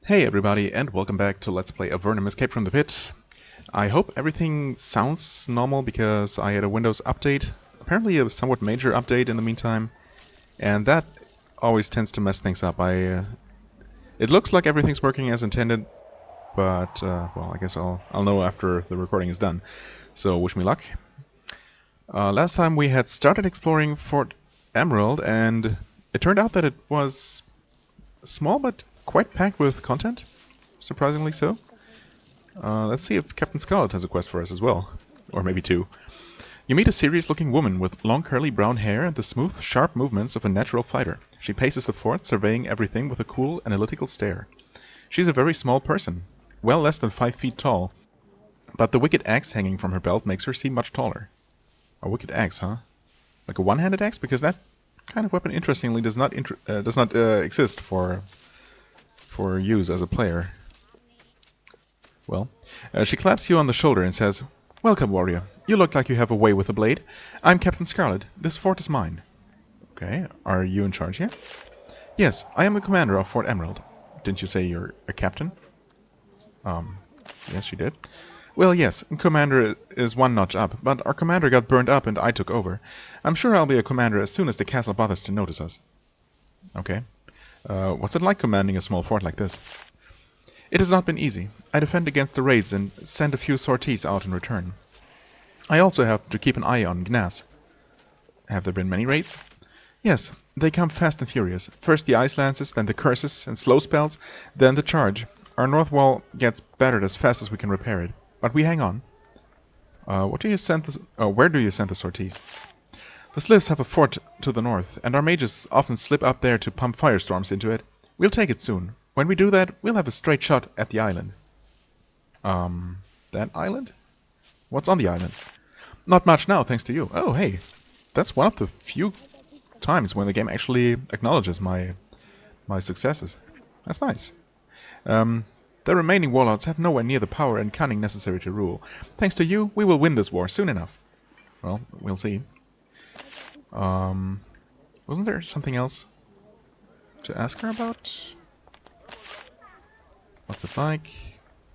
Hey everybody, and welcome back to Let's Play Avernum Escape from the Pit. I hope everything sounds normal because I had a Windows update, apparently a somewhat major update in the meantime, and that always tends to mess things up. It looks like everything's working as intended, but well, I guess I'll know after the recording is done. So wish me luck. Last time we had started exploring Fort Emerald, and it turned out that it was small but quite packed with content, surprisingly so. Let's see if Captain Scarlet has a quest for us as well. Or maybe two. You meet a serious-looking woman with long curly brown hair and the smooth, sharp movements of a natural fighter. She paces the fort, surveying everything with a cool, analytical stare. She's a very small person, well less than 5 feet tall, but the wicked axe hanging from her belt makes her seem much taller. A wicked axe, huh? Like a one-handed axe? Because that kind of weapon, interestingly, does not exist for use as a player. Well, she claps you on the shoulder and says, "Welcome, warrior. You look like you have a way with a blade. I'm Captain Scarlet. This fort is mine." Okay, are you in charge here? Yes, I am the commander of Fort Emerald. Didn't you say you're a captain? Yes, you did. Well, yes, commander is one notch up, but our commander got burned up and I took over. I'm sure I'll be a commander as soon as the castle bothers to notice us. Okay. What's it like commanding a small fort like this? It has not been easy. I defend against the raids and send a few sorties out in return. I also have to keep an eye on Gnas. Have there been many raids? Yes, they come fast and furious. First the ice lances, then the curses and slow spells, then the charge. Our north wall gets battered as fast as we can repair it, but we hang on. Where do you send the sorties? The Sliths have a fort to the north, and our mages often slip up there to pump firestorms into it. We'll take it soon. When we do that, we'll have a straight shot at the island. That island? What's on the island? Not much now, thanks to you. Oh, hey. That's one of the few times when the game actually acknowledges my successes. That's nice. The remaining warlords have nowhere near the power and cunning necessary to rule. Thanks to you, we will win this war soon enough. Well, we'll see. Wasn't there something else to ask her about? What's it like?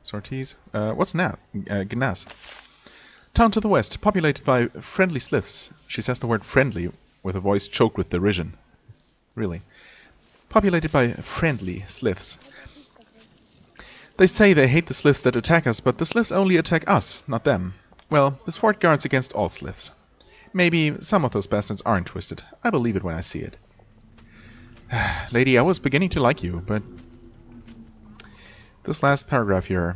Sorties? What's Gnas? Town to the west, populated by friendly Sliths. She says the word friendly with a voice choked with derision. Really. Populated by friendly Sliths. They say they hate the Sliths that attack us, but the Sliths only attack us, not them. Well, this fort guards against all Sliths. Maybe some of those bastards aren't twisted. I believe it when I see it. Lady, I was beginning to like you, but this last paragraph here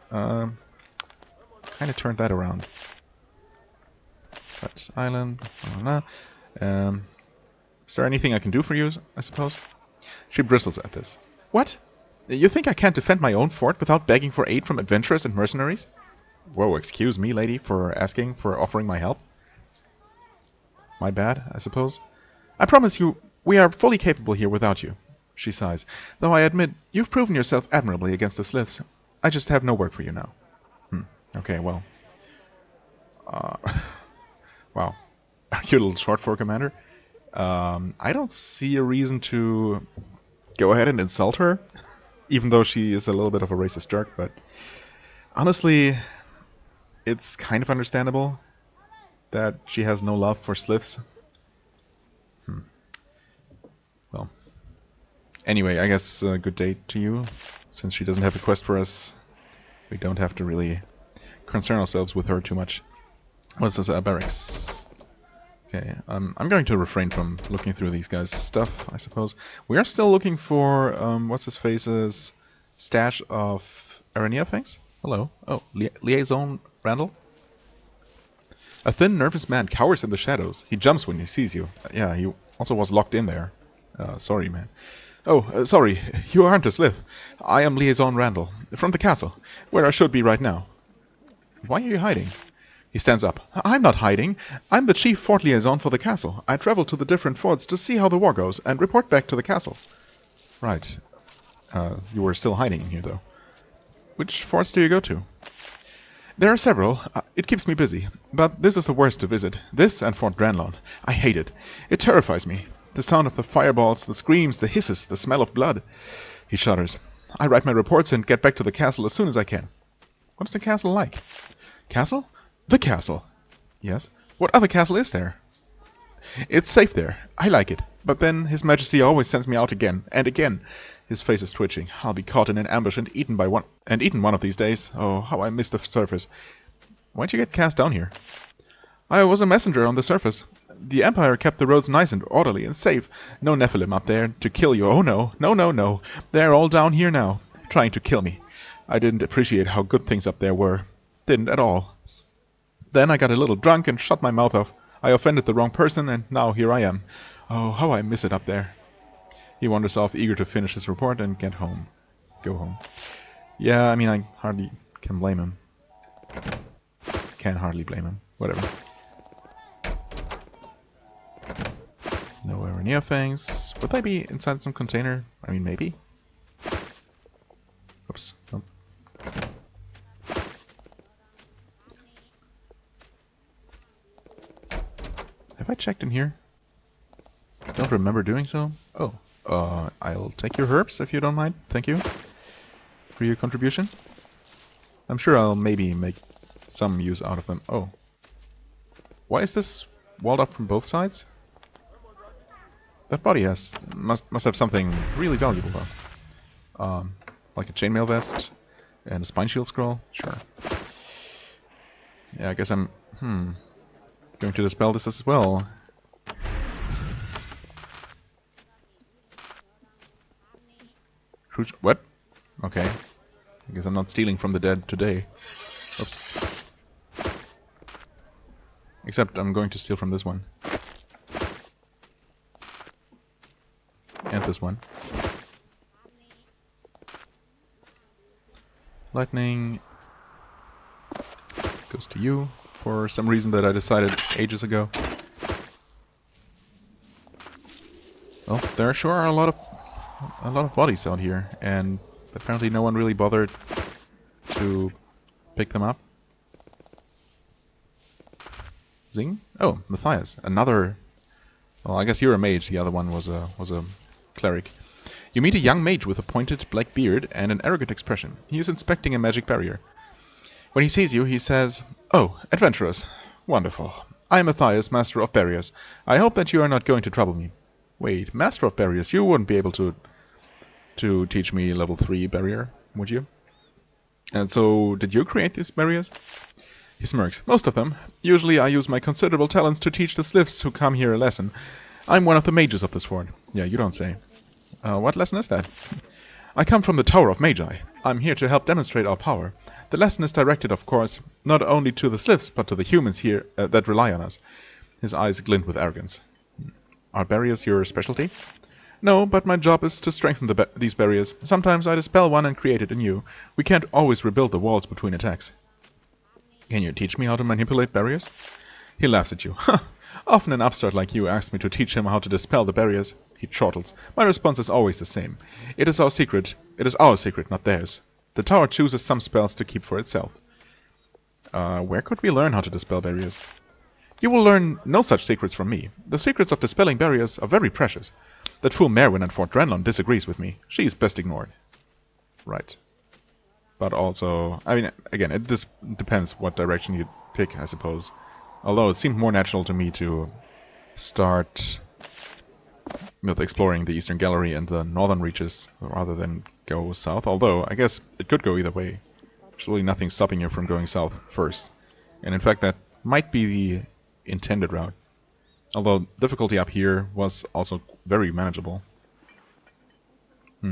kind of turned that around. But island, blah, blah. Is there anything I can do for you, I suppose? She bristles at this. What? You think I can't defend my own fort without begging for aid from adventurers and mercenaries? Whoa, excuse me, lady, for offering my help. My bad, I suppose. I promise you, we are fully capable here without you, she sighs. Though I admit, you've proven yourself admirably against the Sliths. I just have no work for you now. Okay, well. Wow. Are you a little short for a commander? I don't see a reason to go ahead and insult her, even though she is a little bit of a racist jerk, but honestly, it's kind of understandable that she has no love for Sliths. Well. Anyway, I guess good day to you. Since she doesn't have a quest for us, we don't have to really concern ourselves with her too much. What's this? Barracks. Okay, I'm going to refrain from looking through these guys' stuff, I suppose. We are still looking for, what's-his-face's stash of Arania things? Hello. Oh, Liaison Randall? A thin, nervous man cowers in the shadows. He jumps when he sees you. Yeah, he also was locked in there. Sorry, man. Oh, sorry. You aren't a Slith. I am Liaison Randall, from the castle, where I should be right now. Why are you hiding? He stands up. I'm not hiding. I'm the chief fort liaison for the castle. I travel to the different forts to see how the war goes and report back to the castle. Right. You were still hiding in here, though. Which forts do you go to? There are several. It keeps me busy. But this is the worst to visit. This and Fort Dranlon. I hate it. It terrifies me. The sound of the fireballs, the screams, the hisses, the smell of blood. He shudders. I write my reports and get back to the castle as soon as I can. What is the castle like? Castle? The castle. Yes. What other castle is there? It's safe there. I like it. But then His Majesty always sends me out again and again. His face is twitching. I'll be caught in an ambush and eaten one of these days. Oh, how I miss the surface. Why'd you get cast down here? I was a messenger on the surface. The Empire kept the roads nice and orderly and safe. No Nephilim up there to kill you. Oh no. No, no, no. They're all down here now, trying to kill me. I didn't appreciate how good things up there were. Didn't at all. Then I got a little drunk and shut my mouth off. I offended the wrong person, and now here I am. Oh, how I miss it up there. He wanders off, eager to finish his report and get home. Go home. Yeah, I mean, I hardly can blame him. Can hardly blame him. Whatever. Nowhere near things. Would they be inside some container? I mean, maybe. Oops. Nope. Have I checked in here? I don't remember doing so. Oh. I'll take your herbs if you don't mind. Thank you for your contribution. I'm sure I'll maybe make some use out of them. Oh. Why is this walled up from both sides? That body must have something really valuable though. Like a chainmail vest and a spine shield scroll. Sure. Yeah, I guess I'm going to dispel this as well. What? Okay. I guess I'm not stealing from the dead today. Oops. Except I'm going to steal from this one. And this one. Lightning goes to you for some reason that I decided ages ago. Well, there sure are a lot of bodies out here, and apparently no one really bothered to pick them up. Zing? Oh, Matthias, another. Well, I guess you're a mage. The other one was a cleric. You meet a young mage with a pointed black beard and an arrogant expression. He is inspecting a magic barrier. When he sees you, he says, "Oh, adventurers. Wonderful. I am Matthias, Master of Barriers. I hope that you are not going to trouble me." Wait, Master of Barriers? You wouldn't be able to teach me level 3 barrier, would you? And so, did you create these barriers? He smirks. Most of them. Usually I use my considerable talents to teach the Sliths who come here a lesson. I'm one of the mages of this fort. Yeah, you don't say. What lesson is that? I come from the Tower of Magi. I'm here to help demonstrate our power. The lesson is directed, of course, not only to the Sliths, but to the humans here that rely on us. His eyes glint with arrogance. Are barriers your specialty? No, but my job is to strengthen these barriers. Sometimes I dispel one and create it anew. We can't always rebuild the walls between attacks. Can you teach me how to manipulate barriers? He laughs at you. Often an upstart like you asks me to teach him how to dispel the barriers. He chortles. My response is always the same. It is our secret. It is our secret, not theirs. The tower chooses some spells to keep for itself. Where could we learn how to dispel barriers? You will learn no such secrets from me. The secrets of dispelling barriers are very precious. That fool Merwin at Fort Drenlon disagrees with me. She is best ignored. Right. But also, I mean, again, it just depends what direction you pick, I suppose. Although it seemed more natural to me to start with exploring the Eastern Gallery and the Northern Reaches rather than go south. Although, I guess it could go either way. There's really nothing stopping you from going south first. And in fact, that might be the intended route. Although difficulty up here was also very manageable. I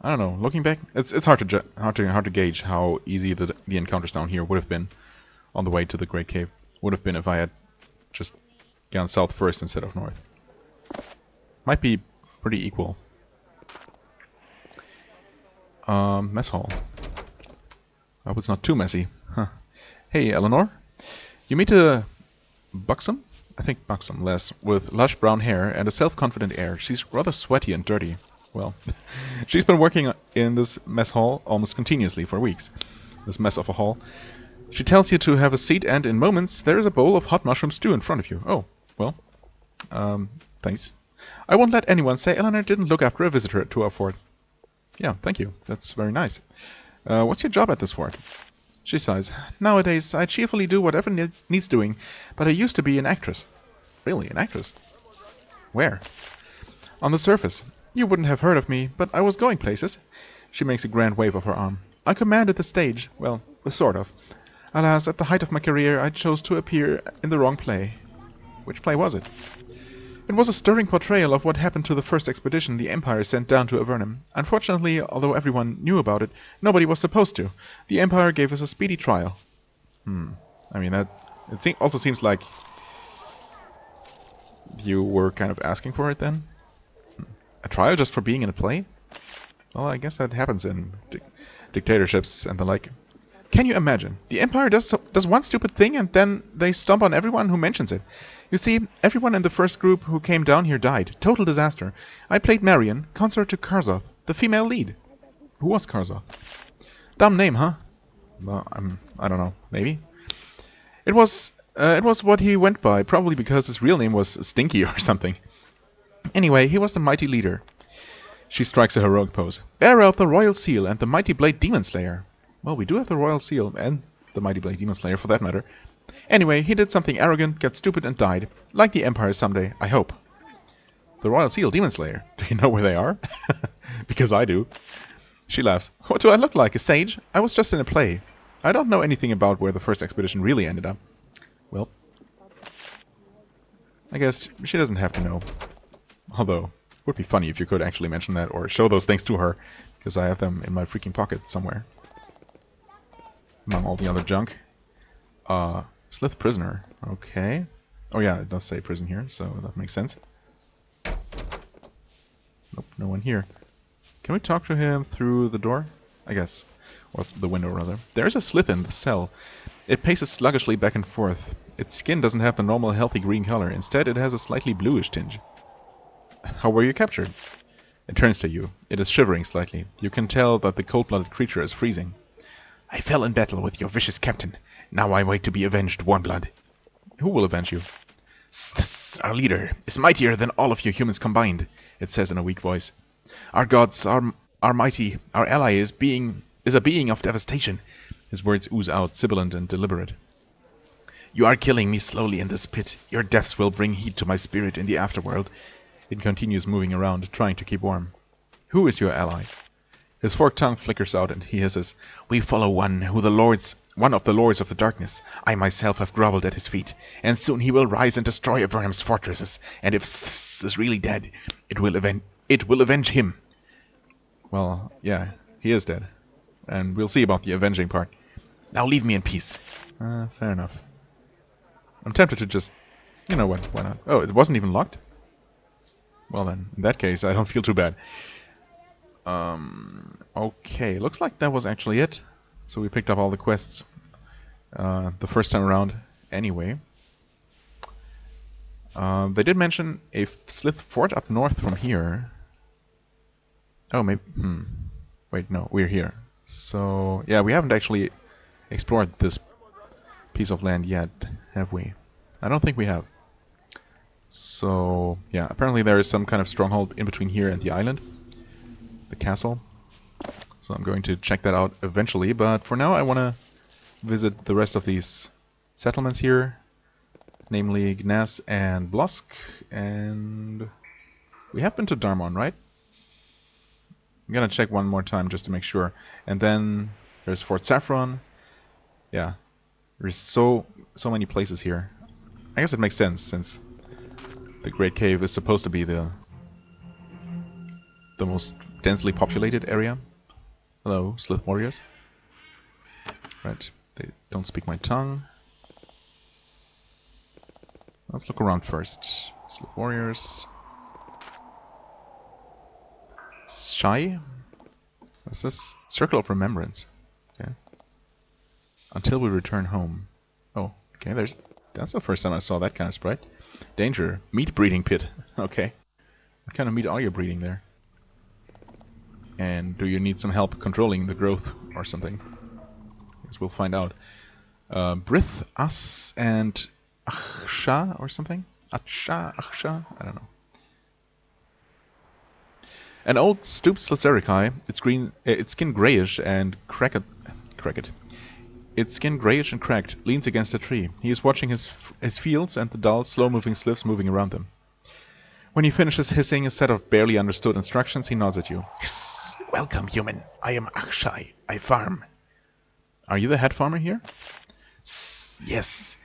don't know. Looking back, it's hard to gauge how easy the encounters down here would have been on the way to the Great Cave. Would have been if I had just gone south first instead of north. Might be pretty equal. Mess hall. I hope it's not too messy. Huh. Hey, Eleanor. You meet a buxom? I think buxom, lass, with lush brown hair and a self-confident air. She's rather sweaty and dirty. Well, she's been working in this mess hall almost continuously for weeks. This mess of a hall. She tells you to have a seat, and in moments there is a bowl of hot mushroom stew in front of you. Oh, well, thanks. I won't let anyone say Eleanor didn't look after a visitor to our fort. Yeah, thank you. That's very nice. What's your job at this fort? She sighs. Nowadays, I cheerfully do whatever needs doing, but I used to be an actress. Really, an actress? Where? On the surface. You wouldn't have heard of me, but I was going places. She makes a grand wave of her arm. I commanded the stage. Well, sort of. Alas, at the height of my career, I chose to appear in the wrong play. Which play was it? It was a stirring portrayal of what happened to the first expedition the Empire sent down to Avernum. Unfortunately, although everyone knew about it, nobody was supposed to. The Empire gave us a speedy trial. I mean, it also seems like you were kind of asking for it then? A trial just for being in a play? Well, I guess that happens in dictatorships and the like. Can you imagine? The Empire does one stupid thing and then they stomp on everyone who mentions it. You see, everyone in the first group who came down here died. Total disaster. I played Marion, consort to Karzoth, the female lead. Who was Karzoth? Dumb name, huh? Well, I don't know. Maybe? It was what he went by, probably because his real name was Stinky or something. Anyway, he was the mighty leader. She strikes a heroic pose. Bearer of the Royal Seal and the Mighty Blade Demon Slayer. Well, we do have the Royal Seal, and the Mighty Blade Demon Slayer for that matter. Anyway, he did something arrogant, got stupid, and died. Like the Empire someday, I hope. The Royal Seal, Demon Slayer. Do you know where they are? Because I do. She laughs. What do I look like, a sage? I was just in a play. I don't know anything about where the first expedition really ended up. Well, I guess she doesn't have to know. Although, it would be funny if you could actually mention that or show those things to her, because I have them in my freaking pocket somewhere. Among all the other junk. Slithe prisoner. Okay. Oh yeah, it does say prison here, so that makes sense. Nope, no one here. Can we talk to him through the door? I guess. Or the window, rather. There's a Slithe in the cell. It paces sluggishly back and forth. Its skin doesn't have the normal healthy green color. Instead, it has a slightly bluish tinge. How were you captured? It turns to you. It is shivering slightly. You can tell that the cold-blooded creature is freezing. I fell in battle with your vicious captain. Now I wait to be avenged, Warmblood. Who will avenge you? Our leader is mightier than all of you humans combined, it says in a weak voice. Our gods are mighty. Our ally is a being of devastation. His words ooze out, sibilant and deliberate. You are killing me slowly in this pit. Your deaths will bring heat to my spirit in the afterworld. It continues moving around, trying to keep warm. Who is your ally? His forked tongue flickers out and he hisses, We follow one of the lords of the darkness. I myself have groveled at his feet, and soon he will rise and destroy Avernum's fortresses, and if is really dead, it will avenge him. Well, yeah, he is dead. And we'll see about the avenging part. Now leave me in peace. Fair enough. I'm tempted to just... You know what, why not? Oh, it wasn't even locked? Well then, in that case, I don't feel too bad. Okay, looks like that was actually it. So we picked up all the quests the first time around anyway. They did mention a Slithe fort up north from here. Oh, maybe... Wait, no, we're here. So, yeah, we haven't actually explored this piece of land yet, have we? I don't think we have. So, yeah, apparently there is some kind of stronghold in between here and the island. The castle. So I'm going to check that out eventually, but for now I want to visit the rest of these settlements here. Namely Gnas and Blosk, and we have been to Darmon, right? I'm gonna check one more time just to make sure. And then there's Fort Saffron. Yeah, there's so many places here. I guess it makes sense since the Great Cave is supposed to be the most densely populated area. Hello, Slithe warriors. Right, they don't speak my tongue. Let's look around first. Slithe warriors. Shy? What's this? Circle of Remembrance. Okay. Until we return home. Oh, okay, that's the first time I saw that kind of sprite. Danger. Meat breeding pit. Okay. What kind of meat are you breeding there? And do you need some help controlling the growth or something? I guess we'll find out. Brith, As, and Achsha or something? Achsha? I don't know. An old stooped Sarikaya, its skin grayish and cracked. Its skin grayish and cracked, leans against a tree. He is watching his fields and the dull, slow-moving sliths moving around them. When he finishes hissing a set of barely understood instructions, he nods at you. Yes. Welcome, human. I am Akshay. I farm. Are you the head farmer here? Yes.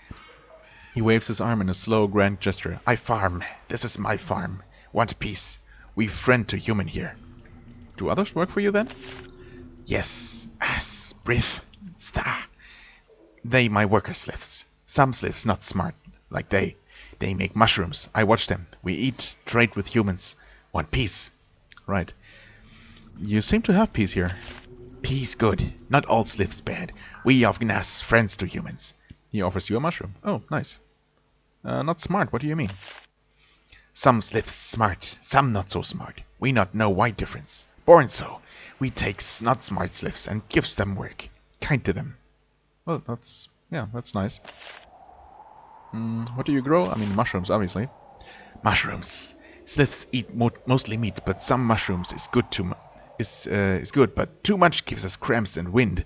He waves his arm in a slow, grand gesture. I farm. This is my farm. Want peace? We friend to human here. Do others work for you then? Yes. As. Breath. Sta. They my worker sliths. Some sliths not smart, like they. They make mushrooms. I watch them. We eat, trade with humans. Want peace. Right. You seem to have peace here. Peace good. Not all sliths bad. We of Gnas friends to humans. He offers you a mushroom. Oh, nice. Not smart, what do you mean? Some sliths smart, some not so smart. We not know why difference. Born so. We takes not smart sliths and gives them work. Kind to them. Well, that's nice. What do you grow? I mean, mushrooms, obviously. Mushrooms. Sliths eat mostly meat, but some mushrooms is good is good, but too much gives us cramps and wind.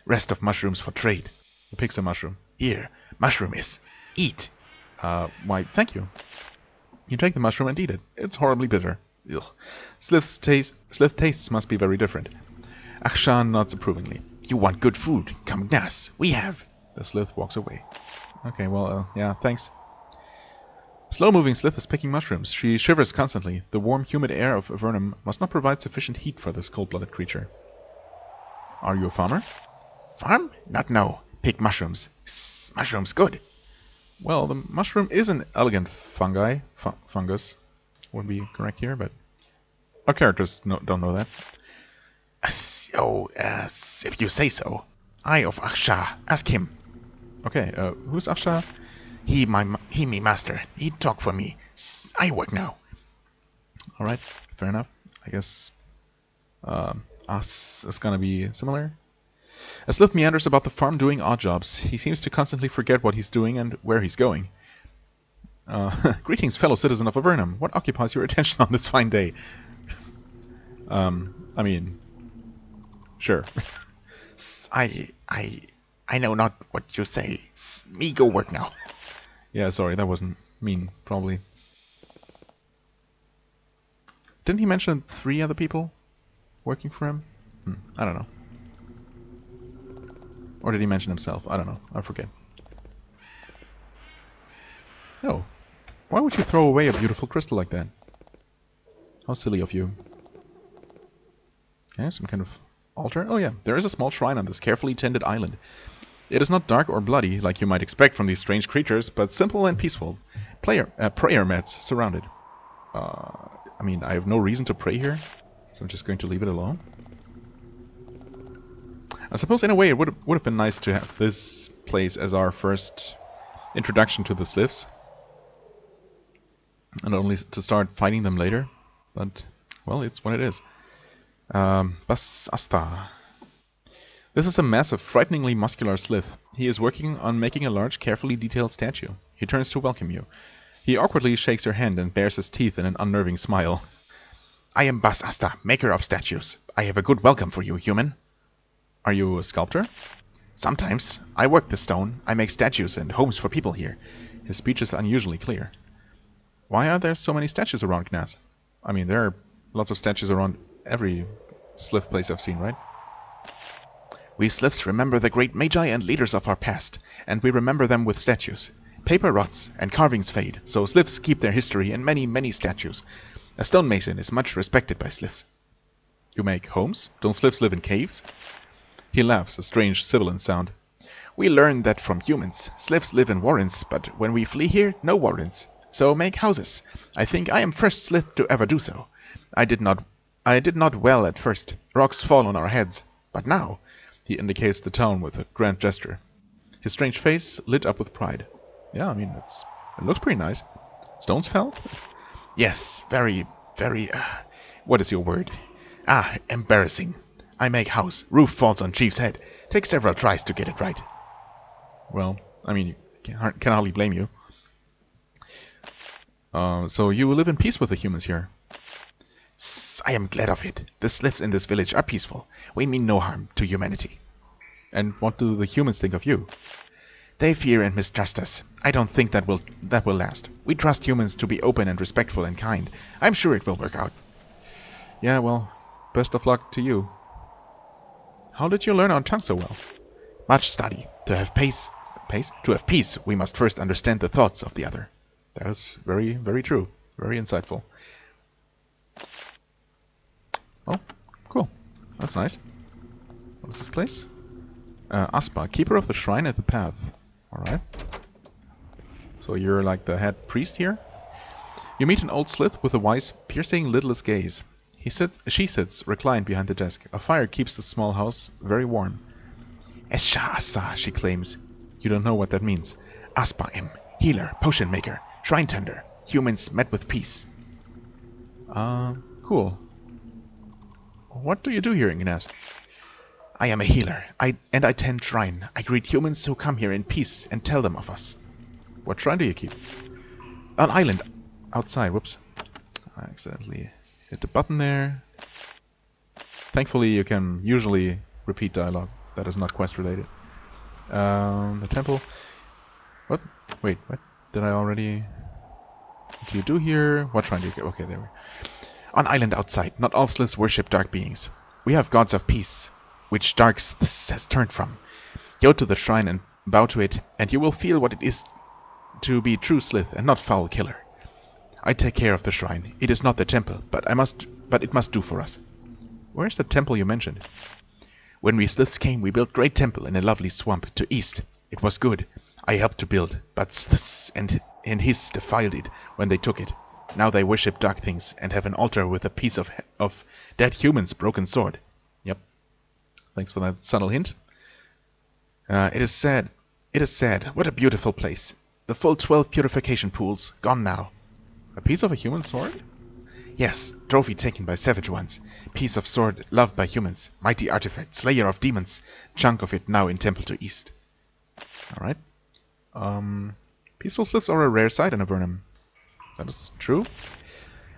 Rest of mushrooms for trade. Who picks a mushroom? Here, mushroom is. Eat. Why, thank you. You take the mushroom and eat it. It's horribly bitter. Ugh. Slith tastes must be very different. Akshan nods approvingly. You want good food? Come Gnas. We have. The Slith walks away. Okay, well, yeah, thanks. Slow-moving Slith is picking mushrooms. She shivers constantly. The warm, humid air of Avernum must not provide sufficient heat for this cold-blooded creature. Are you a farmer? Farm? Not no. Pick mushrooms. Mushrooms good. Well, the mushroom is an elegant fungus. Would be correct here, but our characters don't know that. If you say so. I of Aksha. Ask him. Okay, who's Aksha? He me master. He talk for me. I work now. Alright, fair enough. I guess us is gonna be similar. As Slithe meanders about the farm doing odd jobs, he seems to constantly forget what he's doing and where he's going. Greetings, fellow citizen of Avernum. What occupies your attention on this fine day? I mean, sure. I know not what you say. Me go work now. Yeah, sorry, that wasn't mean, probably. Didn't he mention 3 other people working for him? I don't know. Or did he mention himself? I don't know. I forget. Oh. Why would you throw away a beautiful crystal like that? How silly of you. Okay, some kind of altar. Oh yeah, there is a small shrine on this carefully tended island. It is not dark or bloody, like you might expect from these strange creatures, but simple and peaceful. Prayer mats surrounded. I mean, I have no reason to pray here, so I'm just going to leave it alone. I suppose in a way it would have been nice to have this place as our first introduction to the Sliths. And only to start fighting them later. But, well, it's what it is. Bas Asta. This is a massive, frighteningly muscular Slith. He is working on making a large, carefully detailed statue. He turns to welcome you. He awkwardly shakes your hand and bares his teeth in an unnerving smile. I am Bas Asta, maker of statues. I have a good welcome for you, human. Are you a sculptor? Sometimes. I work the stone. I make statues and homes for people here. His speech is unusually clear. Why are there so many statues around Gnas? I mean, there are lots of statues around every Slith place I've seen, right? We Sliths remember the great magi and leaders of our past, and we remember them with statues. Paper rots and carvings fade, so Sliths keep their history in many, many statues. A stonemason is much respected by Sliths. You make homes? Don't Sliths live in caves? He laughs, a strange, sibilant sound. We learned that from humans. Sliths live in warrens, but when we flee here, no warrens. So make houses. I think I am first Slith to ever do so. I did not well at first. Rocks fall on our heads. But now, he indicates the town with a grand gesture. His strange face lit up with pride. Yeah, I mean, it looks pretty nice. Stones fell? Yes, very, what is your word? Embarrassing. I make house. Roof falls on chief's head. Takes several tries to get it right. Well, I mean, can hardly blame you. So you live in peace with the humans here? I am glad of it. The Sliths in this village are peaceful. We mean no harm to humanity. And what do the humans think of you? They fear and mistrust us. I don't think that will last. We trust humans to be open and respectful and kind. I'm sure it will work out. Yeah, well, best of luck to you. How did you learn our tongue so well? Much study. To have peace, we must first understand the thoughts of the other. That is very, very true. Very insightful. Oh, cool. That's nice. What is this place? Aspa, keeper of the shrine at the path. Alright. So you're like the head priest here? You meet an old Slithe with a wise, piercing, lidless gaze. She sits, reclined behind the desk. A fire keeps the small house very warm. Esha Asa, she claims. You don't know what that means. Aspa im, healer, potion maker, shrine tender. Humans met with peace. Cool. What do you do here, Ignace? I am a healer. I tend shrine. I greet humans who come here in peace and tell them of us. What shrine do you keep? An island. Outside. Whoops. I accidentally hit the button there. Thankfully, you can usually repeat dialogue. That is not quest related. The temple. What? Wait, what? Did I already... What do you do here? What shrine do you get? Okay, there we go. On island outside, not all Sliths worship dark beings. We have gods of peace, which dark Sliths has turned from. Go to the shrine and bow to it, and you will feel what it is to be true Slith and not foul killer. I take care of the shrine. It is not the temple, but it must do for us. Where's the temple you mentioned? When we Sliths came, we built great temple in a lovely swamp to east. It was good. I helped to build, but Sliths and his defiled it when they took it. Now they worship dark things and have an altar with a piece of dead human's broken sword. Yep. Thanks for that subtle hint. It is sad. It is sad. What a beautiful place. The full 12 purification pools, gone now. A piece of a human sword? Yes, trophy taken by savage ones. Piece of sword loved by humans. Mighty artifact, slayer of demons. Chunk of it now in temple to east. Alright. Peaceful Sliths are a rare sight in Avernum. That is true?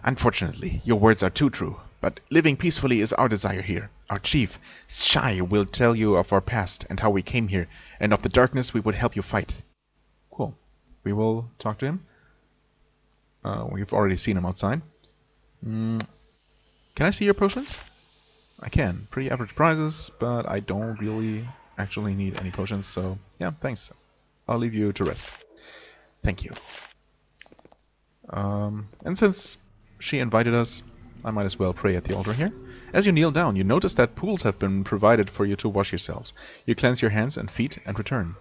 Unfortunately, your words are too true. But living peacefully is our desire here. Our chief, Shai, will tell you of our past and how we came here, and of the darkness we would help you fight. Cool. We will talk to him. We've already seen him outside. Can I see your potions? I can. Pretty average prices, but I don't really actually need any potions, so yeah, thanks. I'll leave you to rest. Thank you. And since she invited us, I might as well pray at the altar here. As you kneel down, you notice that pools have been provided for you to wash yourselves. You cleanse your hands and feet and return.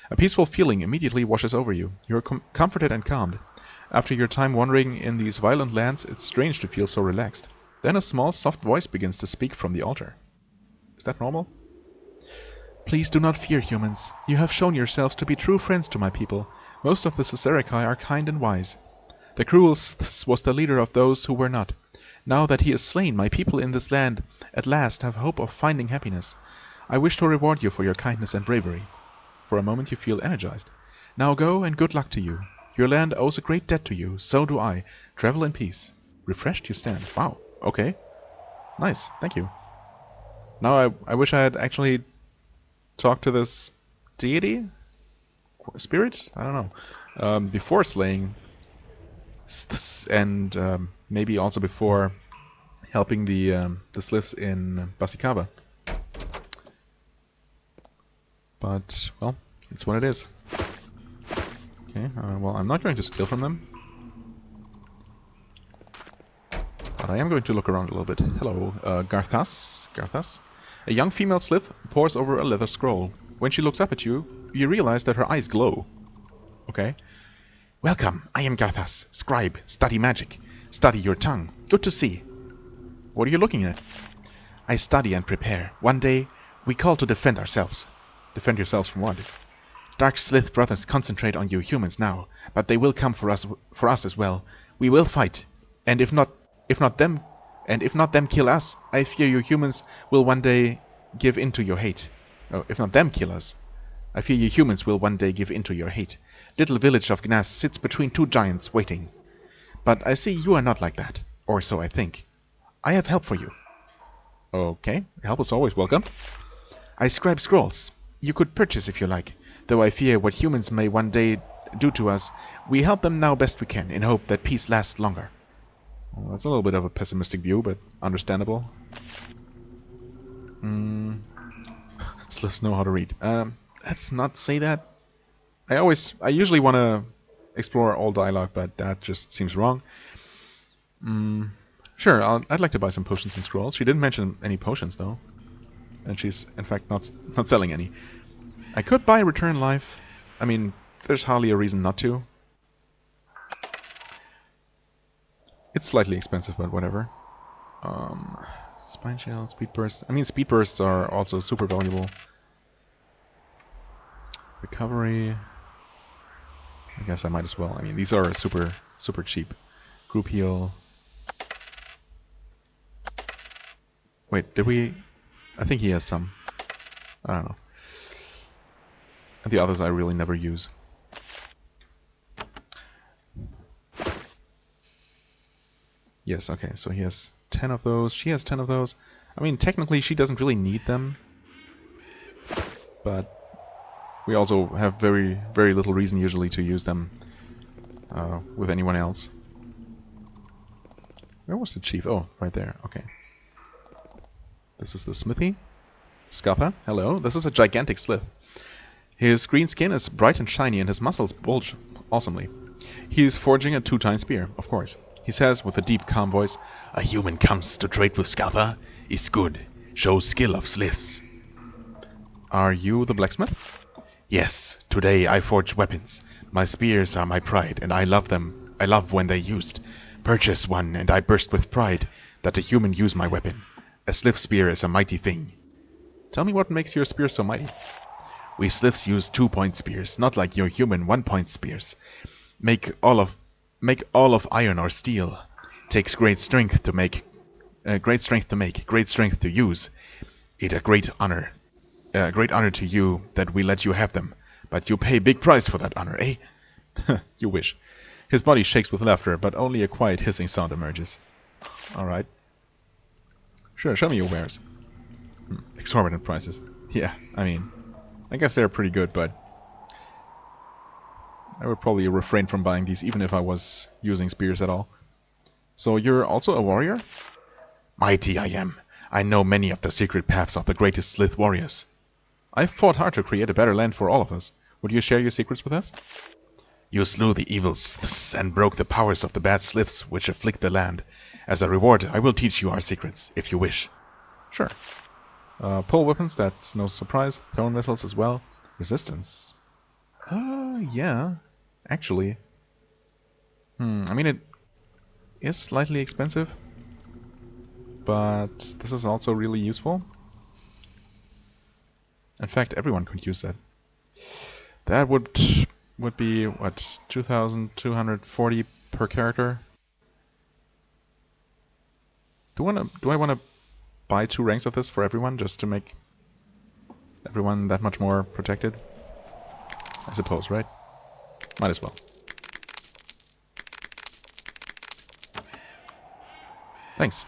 A peaceful feeling immediately washes over you. You are comforted and calmed. After your time wandering in these violent lands, it's strange to feel so relaxed. Then a small, soft voice begins to speak from the altar. Is that normal? Please do not fear, humans. You have shown yourselves to be true friends to my people. Most of the Sarikaya are kind and wise. The cruel Slith was the leader of those who were not. Now that he is slain, my people in this land at last have hope of finding happiness. I wish to reward you for your kindness and bravery. For a moment you feel energized. Now go, and good luck to you. Your land owes a great debt to you, so do I. Travel in peace. Refreshed you stand. Wow, okay. Nice, thank you. Now I wish I had actually talked to this deity? Spirit? I don't know. Before slaying and maybe also before helping the Sliths in Basikava. But, well, it's what it is. Okay, well, I'm not going to steal from them. But I am going to look around a little bit. Hello, Gothis. A young female Slithe pores over a leather scroll. When she looks up at you, you realize that her eyes glow. Okay. Welcome, I am Gothis Scribe. Study magic. Study your tongue. Good to see. What are you looking at? I study and prepare. One day, we call to defend ourselves. Defend yourselves from what? Dark Slith brothers concentrate on you humans now, but they will come for us as well. We will fight, and if not them kill us, I fear you humans will one day give in to your hate. Oh, if not them kill us, I fear you humans will one day give in to your hate. Little village of Gnas sits between two giants waiting. But I see you are not like that, or so I think. I have help for you. Okay, help is always welcome. I scribe scrolls. You could purchase if you like, though I fear what humans may one day do to us. We help them now best we can, in hope that peace lasts longer. Well, that's a little bit of a pessimistic view, but understandable. Sliths know how to read. Let's not say that. I usually want to explore all dialogue, but that just seems wrong. Sure, I'd like to buy some potions and scrolls. She didn't mention any potions, though. And she's, in fact, not selling any. I could buy Return Life. I mean, there's hardly a reason not to. It's slightly expensive, but whatever. Spine Shell, Speed Burst. I mean, Speed Bursts are also super valuable. Recovery. I guess I might as well. I mean, these are super cheap. Group Heal. Wait, did we... I think he has some. I don't know. And the others I really never use. Yes, okay, so he has 10 of those. She has 10 of those. I mean, technically she doesn't really need them. But we also have very little reason usually to use them with anyone else. Where was the chief? Oh, right there. Okay. This is the smithy. Scatha, hello. This is a gigantic Slithe. His green skin is bright and shiny and his muscles bulge awesomely. He is forging a 2-tine spear, of course. He says with a deep, calm voice, "A human comes to trade with Scatha is good. Shows skill of Sliths." Are you the blacksmith? Yes, today I forge weapons. My spears are my pride, and I love them. I love when they're used. Purchase one, and I burst with pride that a human use my weapon. A Slithe spear is a mighty thing. Tell me what makes your spear so mighty. We Sliths use 2-point spears, not like your human 1-point spears. Make all of iron or steel. Takes great strength to make, great strength to use. It a great honor to you that we let you have them. But you pay big price for that honor, eh? You wish. His body shakes with laughter, but only a quiet hissing sound emerges. Alright. Sure, show me your wares. Exorbitant prices. Yeah, I mean, I guess they're pretty good, but I would probably refrain from buying these even if I was using spears at all. So you're also a warrior? Mighty I am. I know many of the secret paths of the greatest Slithe warriors. I've fought hard to create a better land for all of us. Would you share your secrets with us? You slew the evil Sliths and broke the powers of the bad Sliths which afflict the land. As a reward, I will teach you our secrets, if you wish. Sure. Pole weapons, that's no surprise. Thrown missiles as well. Resistance. Yeah. Actually. I mean, it is slightly expensive. But this is also really useful. In fact, everyone could use that. That would be, what, 2,240 per character? Do I want to buy 2 ranks of this for everyone, just to make everyone that much more protected? I suppose, right? Might as well. Thanks.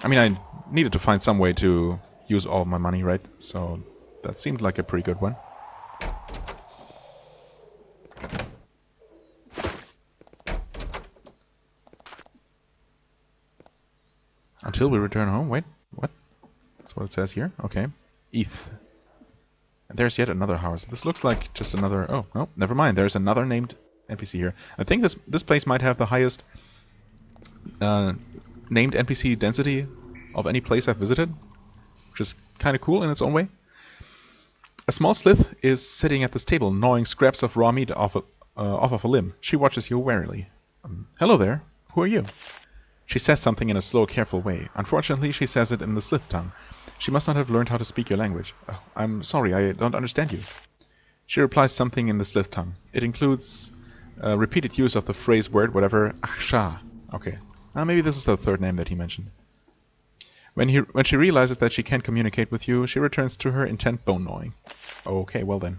I mean, I needed to find some way to use all my money, right? So that seemed like a pretty good one. Until we return home. Wait, what? That's what it says here. Okay. ETH. And there's yet another house. This looks like just another... Oh, no, never mind. There's another named NPC here. I think this place might have the highest named NPC density of any place I've visited, which is kind of cool in its own way. A small Slithe is sitting at this table, gnawing scraps of raw meat off of a limb. She watches you warily. Hello there. Who are you? She says something in a slow, careful way. Unfortunately, she says it in the Slithe tongue. She must not have learned how to speak your language. Oh, I'm sorry, I don't understand you. She replies something in the Slithe tongue. It includes repeated use of the phrase word, whatever, Achsha. Okay. Maybe this is the third name that he mentioned. When she realizes that she can't communicate with you, she returns to her intent bone gnawing. Okay, well then.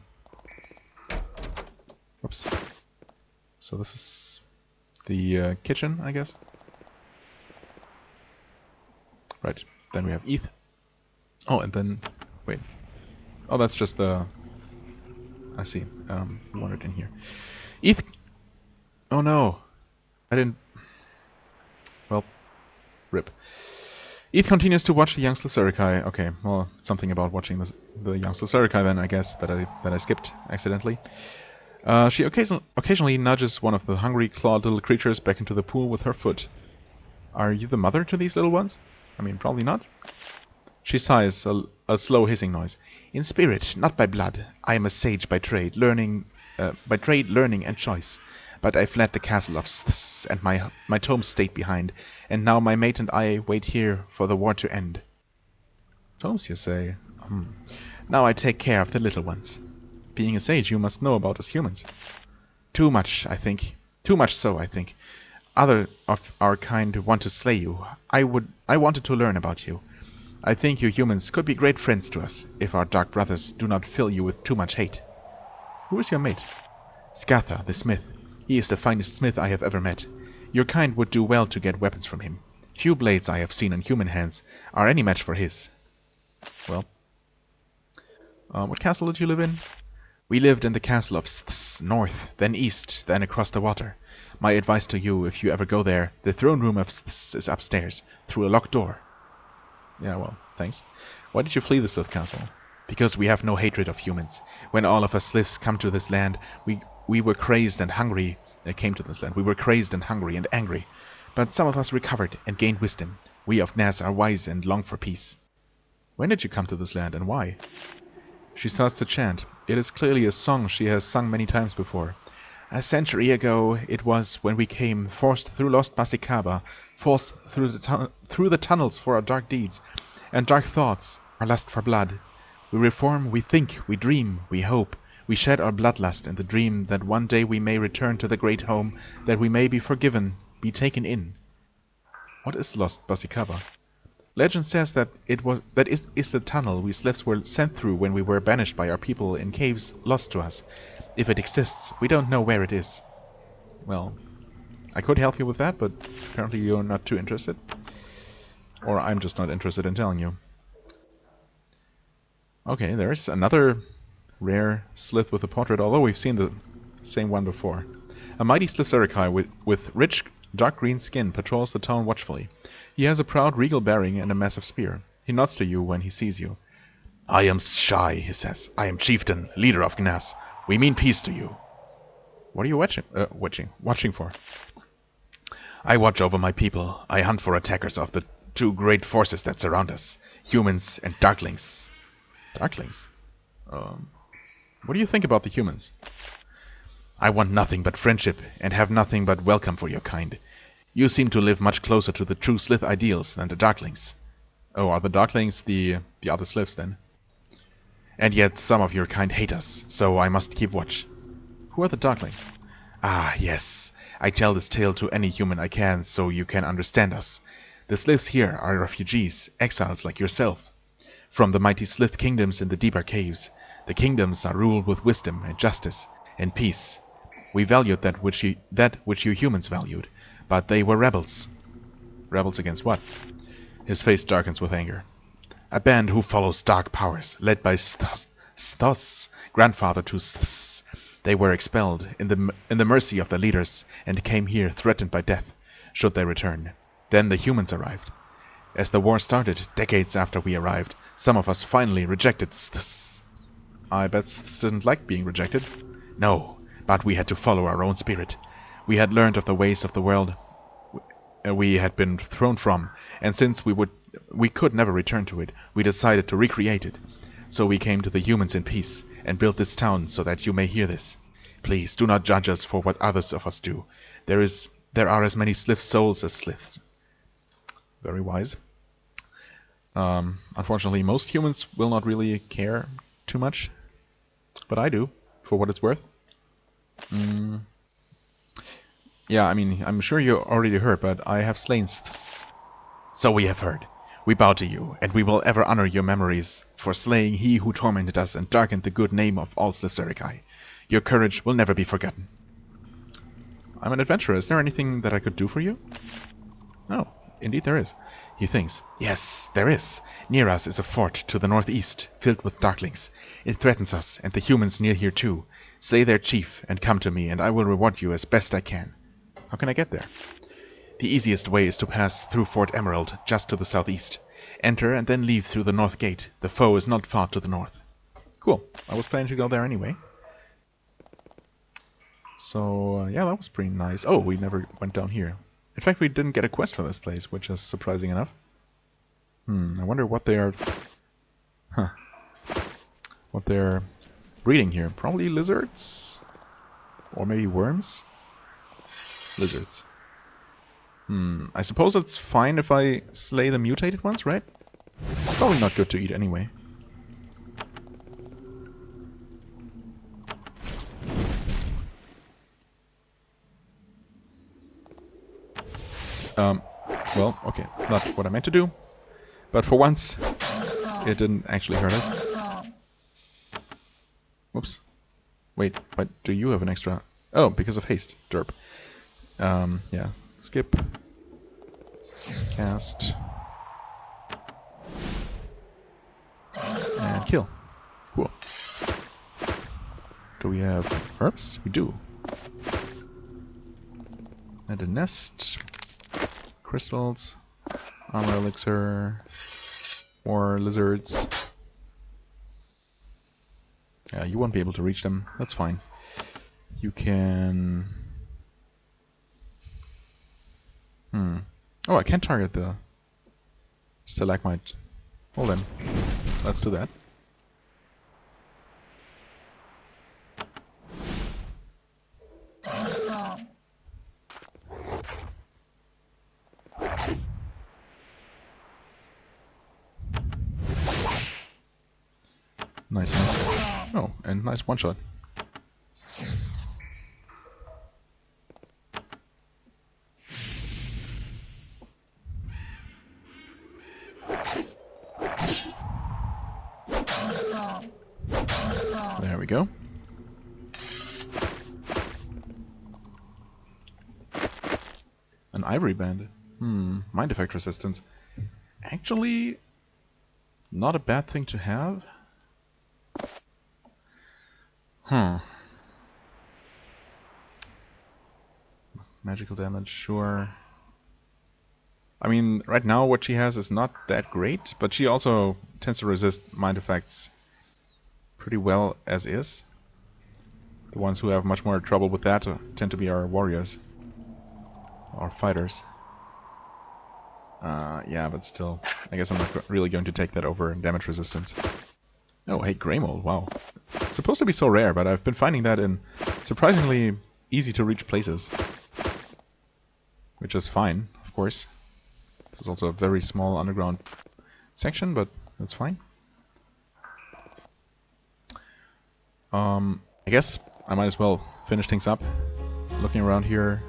Oops. So this is the kitchen, I guess. Right. Then we have Eth. Oh, and then... Wait. Oh, that's just the... I see. We want it in here. Eth... Oh no. I didn't... Well, rip. Eth continues to watch the young Sarikaya. Okay, well, something about watching the young Sarikaya then, I guess, that I skipped accidentally. She occasionally nudges one of the hungry, clawed little creatures back into the pool with her foot. Are you the mother to these little ones? I mean, probably not. She sighs, a slow hissing noise. In spirit, not by blood. I am a sage by trade, learning, and choice. But I fled the castle of Slithe, and my tome stayed behind, and now my mate and I wait here for the war to end. Tomes, you say? Now I take care of the little ones. Being a sage, you must know about us humans. Too much, I think. Too much so, I think. Other of our kind want to slay you. I wanted to learn about you. I think you humans could be great friends to us, if our dark brothers do not fill you with too much hate. Who is your mate? Skatha, the smith. He is the finest smith I have ever met. Your kind would do well to get weapons from him. Few blades I have seen in human hands are any match for his. Well. What castle did you live in? We lived in the castle of north, then east, then across the water. My advice to you, if you ever go there, the throne room of is upstairs, through a locked door. Yeah, well, thanks. Why did you flee the Slithe castle? Because we have no hatred of humans. When all of us Sliths come to this land, we were crazed and hungry. We were crazed and hungry and angry. But some of us recovered and gained wisdom. We of Nas are wise and long for peace. When did you come to this land, and why? She starts to chant. It is clearly a song she has sung many times before. A century ago it was when we came, forced through lost Basikaba, forced through the tunnels for our dark deeds, and dark thoughts, our lust for blood. We reform, we think, we dream, we hope. We shed our bloodlust in the dream that one day we may return to the great home, that we may be forgiven, be taken in. What is lost Basikaba? Legend says that it is the tunnel we Sliths were sent through when we were banished by our people in caves lost to us. If it exists, we don't know where it is. Well, I could help you with that, but apparently you're not too interested. Or I'm just not interested in telling you. Okay, there's another rare Slithe with a portrait, although we've seen the same one before. A mighty Sarikaya with rich dark green skin patrols the town watchfully. He has a proud regal bearing and a massive spear. He nods to you when he sees you. I am Shai, he says. I am chieftain, leader of Gnas. We mean peace to you. What are you watching for? I watch over my people. I hunt for attackers of the two great forces that surround us. Humans and darklings. Darklings? What do you think about the humans? I want nothing but friendship, and have nothing but welcome for your kind. You seem to live much closer to the true Slithe ideals than the Darklings. Oh, are the Darklings the other Sliths then? And yet some of your kind hate us, so I must keep watch. Who are the Darklings? Ah, yes. I tell this tale to any human I can, so you can understand us. The Sliths here are refugees, exiles like yourself. From the mighty Slithe kingdoms in the deeper caves. The kingdoms are ruled with wisdom and justice and peace. We valued that which you humans valued, but they were rebels. Rebels against what? His face darkens with anger. A band who follows dark powers, led by Stos, grandfather to Sths. They were expelled in the mercy of their leaders, and came here threatened by death, should they return. Then the humans arrived. As the war started, decades after we arrived, some of us finally rejected Sths. I bet Sths didn't like being rejected. No, but we had to follow our own spirit. We had learned of the ways of the world we had been thrown from, and since we could never return to it, we decided to recreate it. So we came to the humans in peace, and built this town so that you may hear this. Please, do not judge us for what others of us do. There are as many Slithe souls as Sliths. Very wise. Unfortunately, most humans will not really care too much, but I do, for what it's worth. Yeah, I mean, I'm sure you already heard, but I have slain Sths. So we have heard. We bow to you, and we will ever honor your memories for slaying he who tormented us and darkened the good name of all Sarikaya. Your courage will never be forgotten. I'm an adventurer. Is there anything that I could do for you? No. Indeed there is. He thinks. Yes, there is. Near us is a fort to the northeast, filled with darklings. It threatens us, and the humans near here too. Slay their chief, and come to me, and I will reward you as best I can. How can I get there? The easiest way is to pass through Fort Emerald, just to the southeast. Enter and then leave through the north gate. The foe is not far to the north. Cool. I was planning to go there anyway. So, yeah, that was pretty nice. Oh, we never went down here. In fact, we didn't get a quest for this place, which is surprising enough. I wonder what they are... What they're breeding here. Probably lizards? Or maybe worms? Lizards. I suppose it's fine if I slay the mutated ones, right? Probably not good to eat anyway. Well, okay, not what I meant to do. But for once, it didn't actually hurt us. Whoops. Wait, but do you have an extra... Oh, because of haste. Derp. Yeah. Skip. Cast. And kill. Cool. Do we have herbs? We do. And a nest. Crystals. Armor elixir. More lizards. Yeah, you won't be able to reach them. That's fine. You can... Oh, I can't target the stalagmite. Well then, let's do that. Nice miss. Oh, and nice one shot. There we go. An ivory band. Mind effect resistance. Actually, not a bad thing to have. Magical damage, sure. I mean, right now what she has is not that great, but she also tends to resist mind effects pretty well as is. The ones who have much more trouble with that tend to be our warriors. Our fighters. Yeah, but still, I guess I'm not really going to take that over in damage resistance. Oh, hey, Grey Mold, wow. It's supposed to be so rare, but I've been finding that in surprisingly easy to reach places. Which is fine, of course. This is also a very small underground section, but that's fine. I guess I might as well finish things up. Looking around here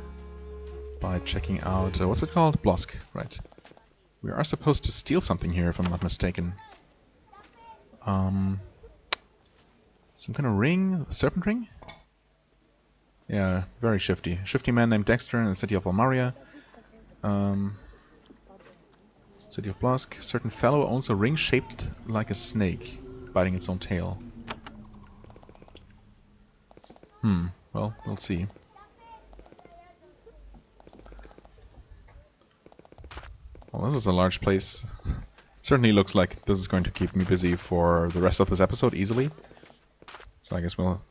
by checking out, what's it called? Blosk, right. We are supposed to steal something here, if I'm not mistaken. Some kind of ring? A serpent ring? Yeah, very shifty. Shifty man named Dexter in the city of Almaria. City of Blosk. Certain fellow owns a ring shaped like a snake, biting its own tail. Well, we'll see. Well, this is a large place. Certainly looks like this is going to keep me busy for the rest of this episode easily. So I guess we'll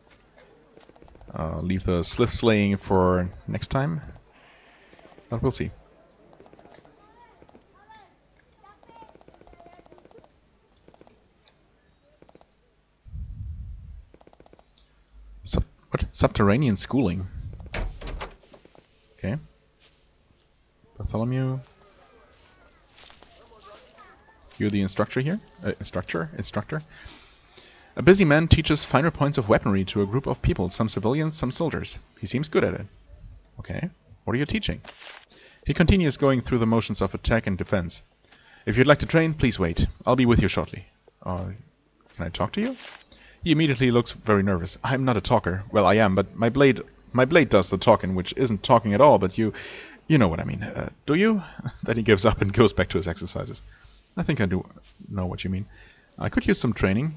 leave the Slithe slaying for next time. But we'll see. What? Subterranean schooling. Okay. Bartholomew. You're the instructor here? Instructor? A busy man teaches finer points of weaponry to a group of people, some civilians, some soldiers. He seems good at it. Okay. What are you teaching? He continues going through the motions of attack and defense. If you'd like to train, please wait. I'll be with you shortly. Can I talk to you? He immediately looks very nervous. I'm not a talker. Well, I am, but my blade does the talking, which isn't talking at all, but you You know what I mean, do you? Then he gives up and goes back to his exercises. I think I do know what you mean. I could use some training.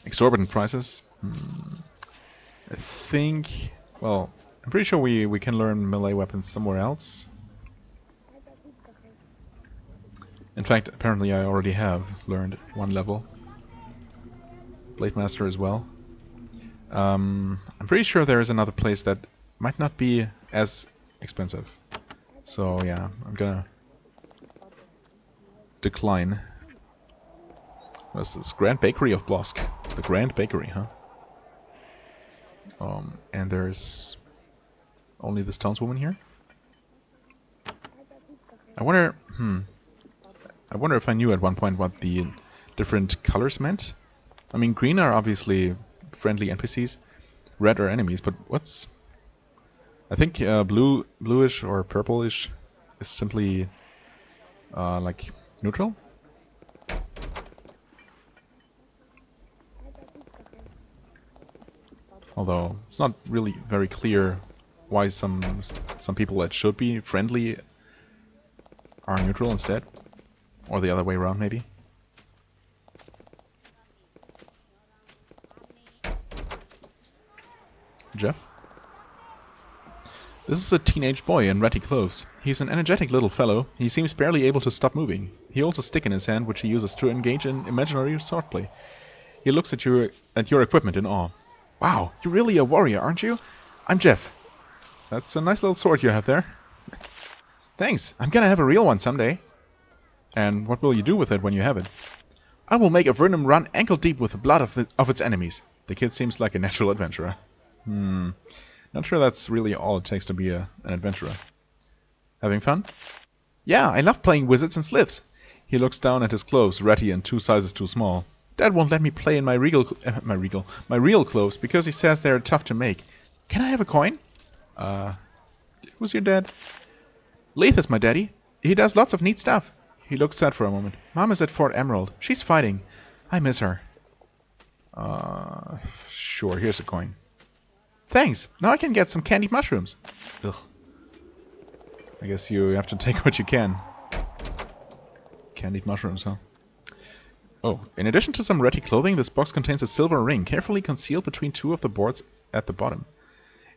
Exorbitant prices. I think... Well, I'm pretty sure we can learn melee weapons somewhere else. In fact, apparently I already have learned one level. Blade Master as well. I'm pretty sure there is another place that might not be as expensive. So yeah, I'm gonna decline. What's this? Grand Bakery of Blosk. The Grand Bakery, huh? And there's only this townswoman here. I wonder if I knew at one point what the different colors meant. I mean, green are obviously friendly NPCs, red are enemies, but what's... I think bluish or purplish is simply like neutral. Although it's not really very clear why some people that should be friendly are neutral instead, or the other way around maybe. Jeff? This is a teenage boy in ratty clothes. He's an energetic little fellow. He seems barely able to stop moving. He holds a stick in his hand which he uses to engage in imaginary swordplay. He looks at your equipment in awe. Wow, you're really a warrior, aren't you? I'm Jeff. That's a nice little sword you have there. Thanks, I'm gonna have a real one someday. And what will you do with it when you have it? I will make Avernum run ankle deep with the blood of its enemies. The kid seems like a natural adventurer. Not sure that's really all it takes to be an adventurer. Having fun? Yeah, I love playing wizards and sliths. He looks down at his clothes, ratty and 2 sizes too small. Dad won't let me play in my real clothes because he says they're tough to make. Can I have a coin? Who's your dad? Leif is my daddy. He does lots of neat stuff. He looks sad for a moment. Mom is at Fort Emerald. She's fighting. I miss her. Sure, here's a coin. Thanks. Now I can get some candied mushrooms. Ugh. I guess you have to take what you can. Candied mushrooms, huh? Oh, in addition to some ratty clothing, this box contains a silver ring, carefully concealed between 2 of the boards at the bottom.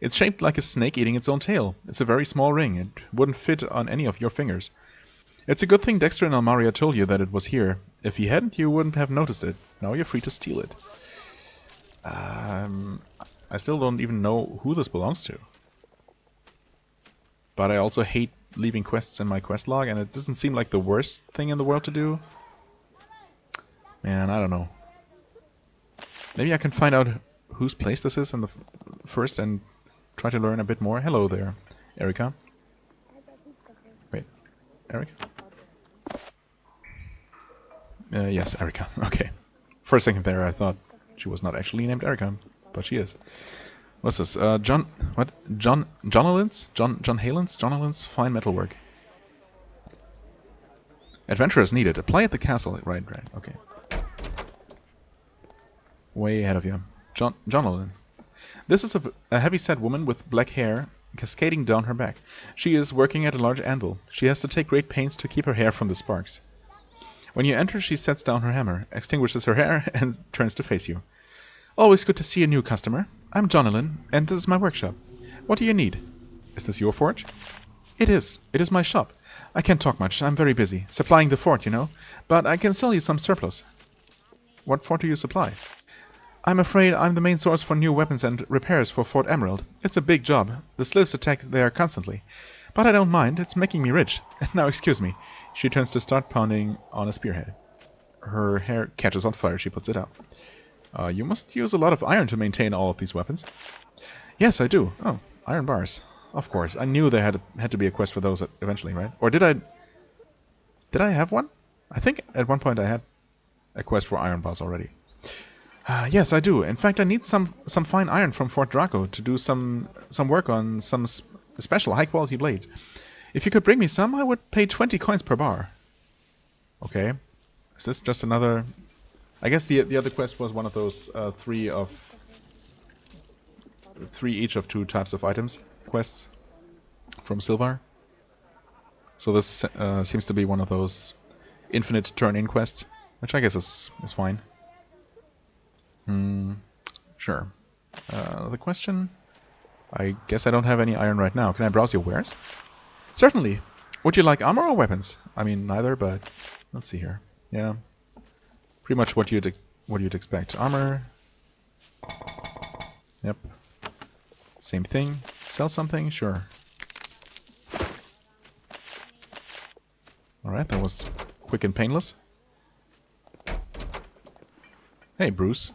It's shaped like a snake eating its own tail. It's a very small ring. It wouldn't fit on any of your fingers. It's a good thing Dexter and Almaria told you that it was here. If he hadn't, you wouldn't have noticed it. Now you're free to steal it. I still don't even know who this belongs to. But I also hate leaving quests in my quest log, and it doesn't seem like the worst thing in the world to do. Man, I don't know. Maybe I can find out whose place this is in the first and try to learn a bit more. Hello there, Erica. Wait, Erica? Yes, Erica. Okay. For a second there, I thought she was not actually named Erica, but she is. What's this? John Halens fine metalwork. Adventurers needed. Apply at the castle. Right. Okay. Way ahead of you. Jonathan. This is a heavy-set woman with black hair cascading down her back. She is working at a large anvil. She has to take great pains to keep her hair from the sparks. When you enter, she sets down her hammer, extinguishes her hair, and turns to face you. Always good to see a new customer. I'm Jonathan, and this is my workshop. What do you need? Is this your forge? It is. It is my shop. I can't talk much. I'm very busy. Supplying the fort, you know. But I can sell you some surplus. What fort do you supply? I'm afraid I'm the main source for new weapons and repairs for Fort Emerald. It's a big job. The Sliths attack there constantly. But I don't mind. It's making me rich. Now excuse me. She turns to start pounding on a spearhead. Her hair catches on fire. She puts it out. You must use a lot of iron to maintain all of these weapons. Yes, I do. Oh, iron bars. Of course. I knew there had to be a quest for those eventually, right? Or did I... Did I have one? I think at one point I had a quest for iron bars already. Yes, I do. In fact, I need some fine iron from Fort Draco to do some work on some special high-quality blades. If you could bring me some, I would pay 20 coins per bar. Okay. Is this just another... I guess the other quest was one of those 3 each of 2 types of items quests from Silvar. So this seems to be one of those infinite turn-in quests, which I guess is fine. Sure. The question... I guess I don't have any iron right now. Can I browse your wares? Certainly. Would you like armor or weapons? I mean, neither, but let's see here. Yeah, pretty much what you'd expect. Armor. Yep. Same thing. Sell something? Sure. Alright, that was quick and painless. Hey, Bruce.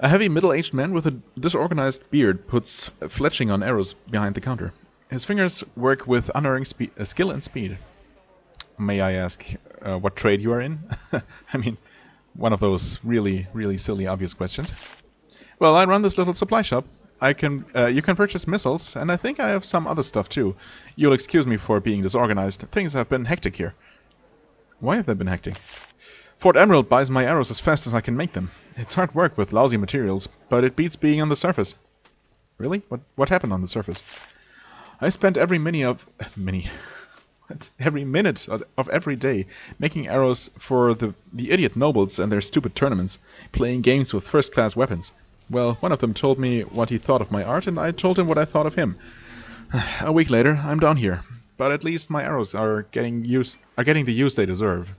A heavy middle-aged man with a disorganized beard puts fletching on arrows behind the counter. His fingers work with unerring skill and speed. May I ask what trade you are in? I mean, one of those really, really silly, obvious questions. Well, I run this little supply shop. You can purchase missiles, and I think I have some other stuff too. You'll excuse me for being disorganized. Things have been hectic here. Why have they been hectic? Fort Emerald buys my arrows as fast as I can make them. It's hard work with lousy materials, but it beats being on the surface. Really? What happened on the surface? I spent every minute of every day making arrows for the idiot nobles and their stupid tournaments, playing games with first-class weapons. Well, one of them told me what he thought of my art, and I told him what I thought of him. A week later, I'm down here, but at least my arrows are getting the use they deserve.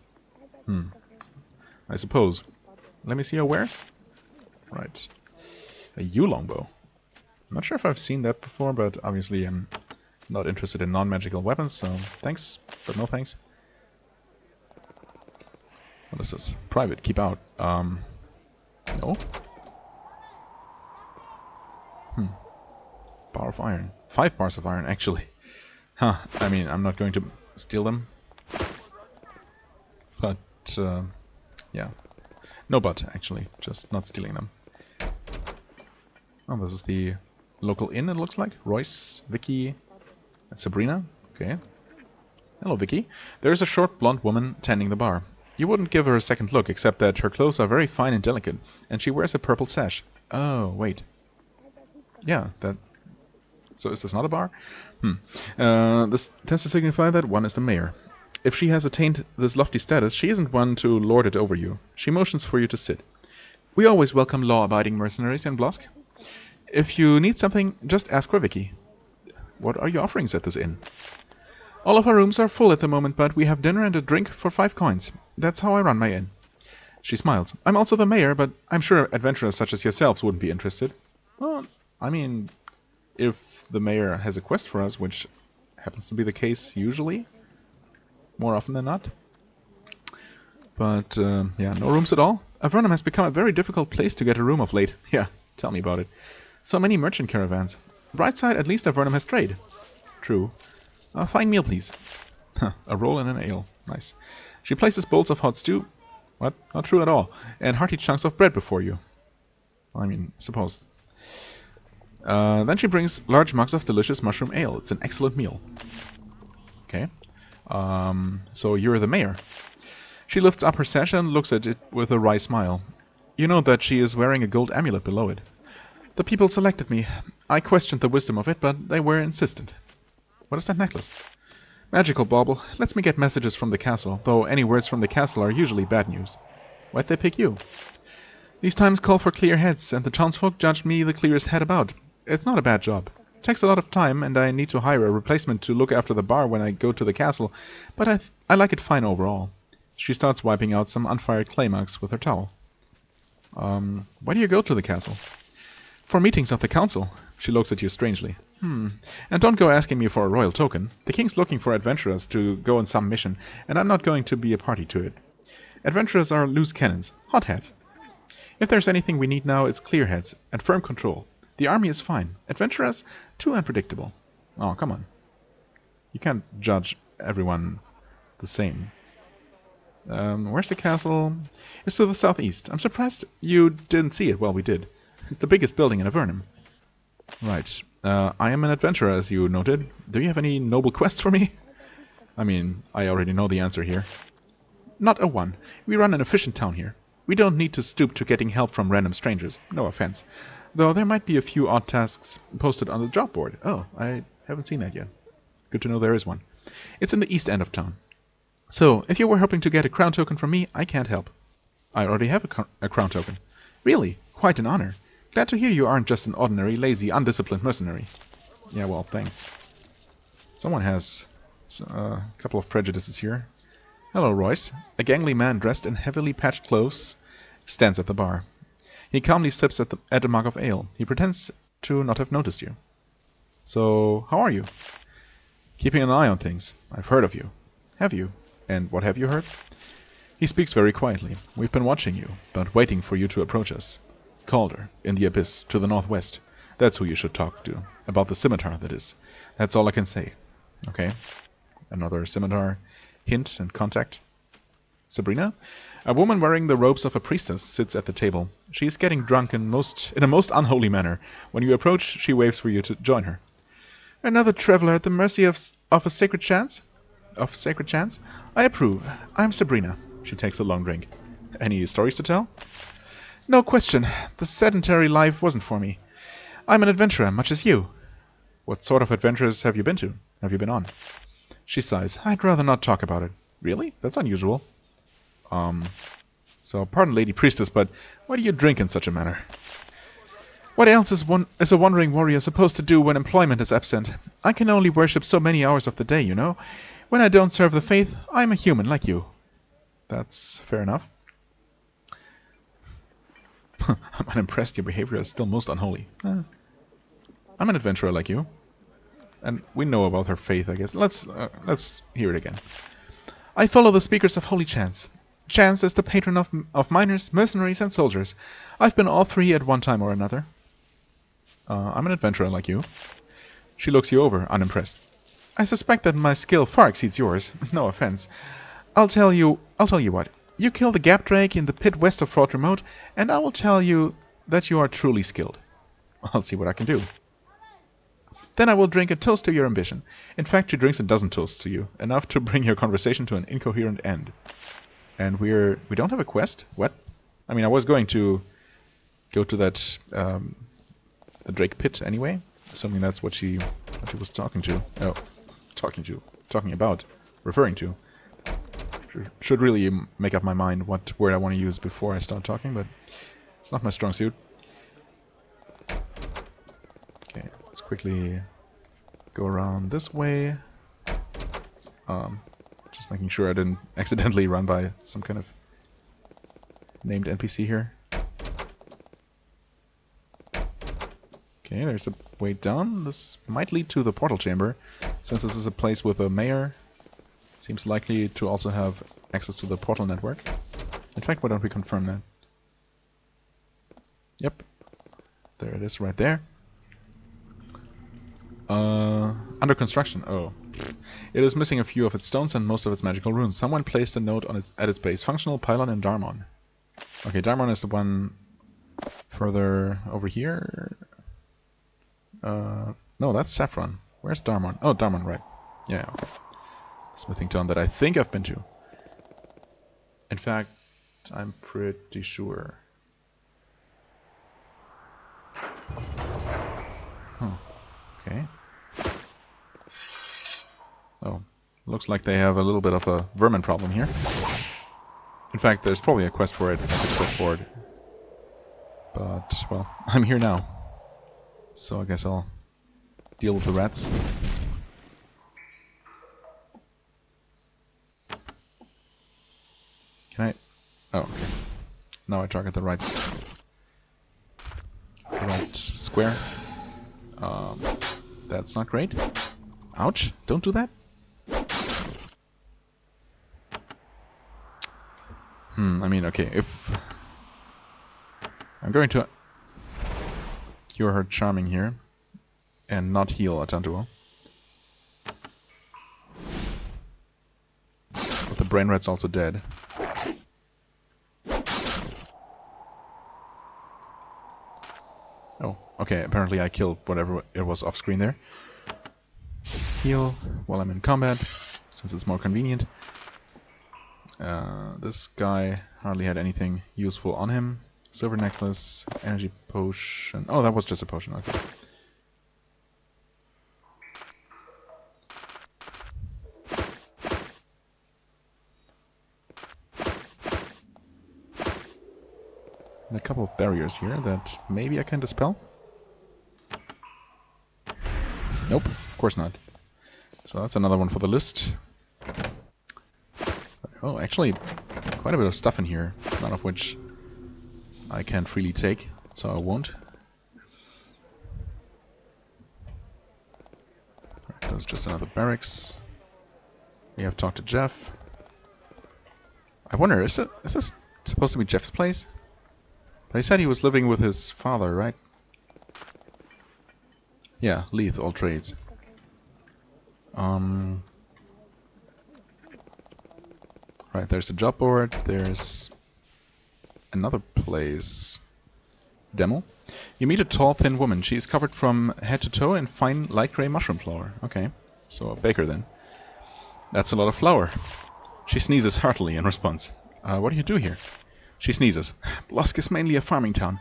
I suppose. Let me see your wares. Right. A yew-longbow. I'm not sure if I've seen that before, but obviously I'm not interested in non-magical weapons, so thanks, but no thanks. What is this? Private, keep out. No? Bar of iron. 5 bars of iron, actually. Huh, I mean, I'm not going to steal them. But, yeah. No but, actually. Just not stealing them. Oh, this is the local inn, it looks like. Royce, Vicki, and Sabrina. Okay. Hello, Vicki. There's a short blonde woman tending the bar. You wouldn't give her a second look, except that her clothes are very fine and delicate, and she wears a purple sash. Oh, wait. Yeah, that... So is this not a bar? This tends to signify that one is the mayor. If she has attained this lofty status, she isn't one to lord it over you. She motions for you to sit. We always welcome law-abiding mercenaries in Blosk. If you need something, just ask for Vicki. What are your offerings at this inn? All of our rooms are full at the moment, but we have dinner and a drink for 5 coins. That's how I run my inn. She smiles. I'm also the mayor, but I'm sure adventurers such as yourselves wouldn't be interested. Well, I mean, if the mayor has a quest for us, which happens to be the case usually, more often than not. But, yeah, no rooms at all. Avernum has become a very difficult place to get a room of late. Yeah, tell me about it. So many merchant caravans. Bright side, at least Avernum has trade. True. A fine meal, please. A roll and an ale. Nice. She places bowls of hot stew. What? Not true at all. And hearty chunks of bread before you. I mean, suppose. Then she brings large mugs of delicious mushroom ale. It's an excellent meal. Okay. So you're the mayor. She lifts up her sash and looks at it with a wry smile. You know that she is wearing a gold amulet below it. The people selected me. I questioned the wisdom of it, but they were insistent. What is that necklace? Magical bauble. Lets me get messages from the castle, though any words from the castle are usually bad news. Why'd they pick you? These times call for clear heads, and the townsfolk judged me the clearest head about. It's not a bad job. It takes a lot of time, and I need to hire a replacement to look after the bar when I go to the castle, but I like it fine overall. She starts wiping out some unfired clay marks with her towel. Why do you go to the castle? For meetings of the council. She looks at you strangely. And don't go asking me for a royal token. The king's looking for adventurers to go on some mission, and I'm not going to be a party to it. Adventurers are loose cannons, hotheads. If there's anything we need now, it's clear heads and firm control. The army is fine. Adventurers, too unpredictable. Oh, come on. You can't judge everyone the same. Where's the castle? It's to the southeast. I'm surprised you didn't see it. Well, we did. It's the biggest building in Avernum. Right. I am an adventurer, as you noted. Do you have any noble quests for me? I mean, I already know the answer here. Not a one. We run an efficient town here. We don't need to stoop to getting help from random strangers. No offense. Though there might be a few odd tasks posted on the job board. Oh, I haven't seen that yet. Good to know there is one. It's in the east end of town. So, if you were hoping to get a crown token from me, I can't help. I already have a crown token. Really? Quite an honor. Glad to hear you aren't just an ordinary, lazy, undisciplined mercenary. Yeah, well, thanks. Someone has a couple of prejudices here. Hello, Royce. A gangly man dressed in heavily patched clothes stands at the bar. He calmly sips at a mug of ale. He pretends to not have noticed you. So, how are you? Keeping an eye on things. I've heard of you. Have you? And what have you heard? He speaks very quietly. We've been watching you, but waiting for you to approach us. Calder, in the abyss, to the northwest. That's who you should talk to. About the scimitar, that is. That's all I can say. Okay. Another scimitar. Hint and contact. Sabrina? A woman wearing the robes of a priestess sits at the table. She is getting drunk in a most unholy manner. When you approach, she waves for you to join her. Another traveler at the mercy of a sacred chance? Of sacred chance? I approve. I'm Sabrina. She takes a long drink. Any stories to tell? No question. The sedentary life wasn't for me. I'm an adventurer, much as you. What sort of adventures have you been to? Have you been on? She sighs. I'd rather not talk about it. Really? That's unusual. So, pardon Lady Priestess, but why do you drink in such a manner? What else is a wandering warrior supposed to do when employment is absent? I can only worship so many hours of the day, you know. When I don't serve the faith, I'm a human like you. That's fair enough. I'm unimpressed. Your behavior is still most unholy. I'm an adventurer like you. And we know about her faith, I guess. Let's hear it again. I follow the speakers of Holy Chance. Chance is the patron of miners, mercenaries, and soldiers. I've been all three at one time or another. I'm an adventurer like you. She looks you over, unimpressed. I suspect that my skill far exceeds yours. No offense. I'll tell you what. You kill the Gap Drake in the pit west of Fort Remote, and I will tell you that you are truly skilled. I'll see what I can do. Then I will drink a toast to your ambition. In fact, she drinks a dozen toasts to you, enough to bring your conversation to an incoherent end. And we don't have a quest? What? I mean, I was going to go to that the Drake pit anyway, assuming that's what she was talking to. Oh, talking about, referring to. Should really make up my mind what word I want to use before I start talking, but it's not my strong suit. Okay, let's quickly go around this way. Just making sure I didn't accidentally run by some kind of named NPC here. Okay, there's a way down. This might lead to the portal chamber, since this is a place with a mayor. Seems likely to also have access to the portal network. In fact, why don't we confirm that? Yep. There it is, right there. Under construction. Oh. It is missing a few of its stones and most of its magical runes. Someone placed a note on at its base. Functional pylon in Darmon. Okay, Darmon is the one further over here. No, that's Saffron. Where's Darmon? Oh, Darmon, right. Yeah, okay. Smithing town that I think I've been to. In fact, I'm pretty sure. Oh, okay. Oh, looks like they have a little bit of a vermin problem here. In fact, there's probably a quest for it at the quest board. But, well, I'm here now. So I guess I'll deal with the rats. Can I? Oh, okay. Now I target the right square. That's not great. Ouch! Don't do that. I mean, okay, if I'm going to cure her charming here and not heal Atantuo. But the brain rat's also dead. Oh, okay, apparently I killed whatever it was off screen there. Heal while I'm in combat, since it's more convenient. This guy hardly had anything useful on him. Silver necklace, energy potion. Oh, that was just a potion, okay. And a couple of barriers here that maybe I can dispel. Nope, of course not. So that's another one for the list. Oh, actually, quite a bit of stuff in here, none of which I can freely take, so I won't. Right, that's just another barracks. We have talked to Jeff. I wonder, is this supposed to be Jeff's place? But he said he was living with his father, right? Yeah, Leif, all trades. Right, there's the job board, there's another place. Demo. You meet a tall, thin woman. She is covered from head to toe in fine, light grey mushroom flour. Okay, so a baker then. That's a lot of flour. She sneezes heartily in response. What do you do here? She sneezes. Blosk is mainly a farming town.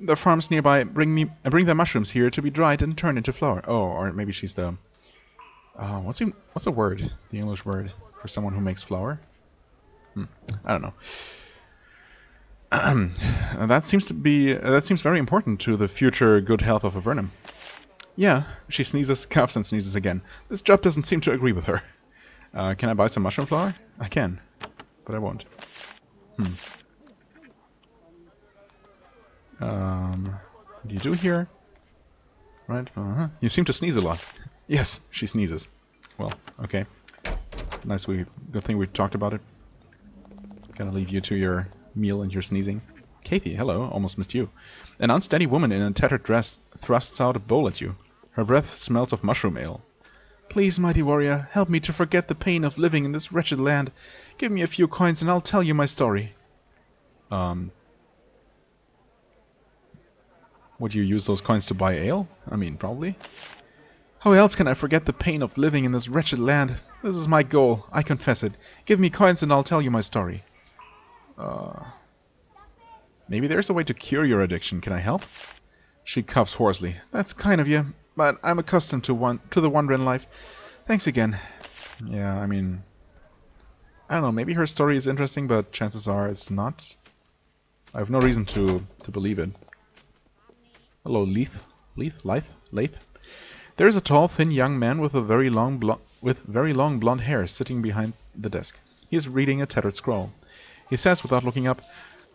The farms nearby bring their mushrooms here to be dried and turned into flour. Oh, or maybe she's the... what's the word? The English word for someone who makes flour? I don't know. That seems very important to the future good health of Avernum. Yeah, she sneezes, coughs, and sneezes again. This job doesn't seem to agree with her. Can I buy some mushroom flour? I can, but I won't. What do you do here? Right. You seem to sneeze a lot. Yes, she sneezes. Well, okay. Nice. Good thing we talked about it. Gonna leave you to your meal and your sneezing. Kathy, hello. Almost missed you. An unsteady woman in a tattered dress thrusts out a bowl at you. Her breath smells of mushroom ale. Please, mighty warrior, help me to forget the pain of living in this wretched land. Give me a few coins and I'll tell you my story. Would you use those coins to buy ale? I mean, probably. How else can I forget the pain of living in this wretched land? This is my goal, I confess it. Give me coins and I'll tell you my story. Maybe there's a way to cure your addiction. Can I help? She coughs hoarsely. That's kind of you, but I'm accustomed to the wonder in life. Thanks again. Yeah, I mean... I don't know, maybe her story is interesting, but chances are it's not. I have no reason to believe it. Hello, Leif. Leif. There is a tall, thin young man with very long blonde hair sitting behind the desk. He is reading a tattered scroll. He says without looking up,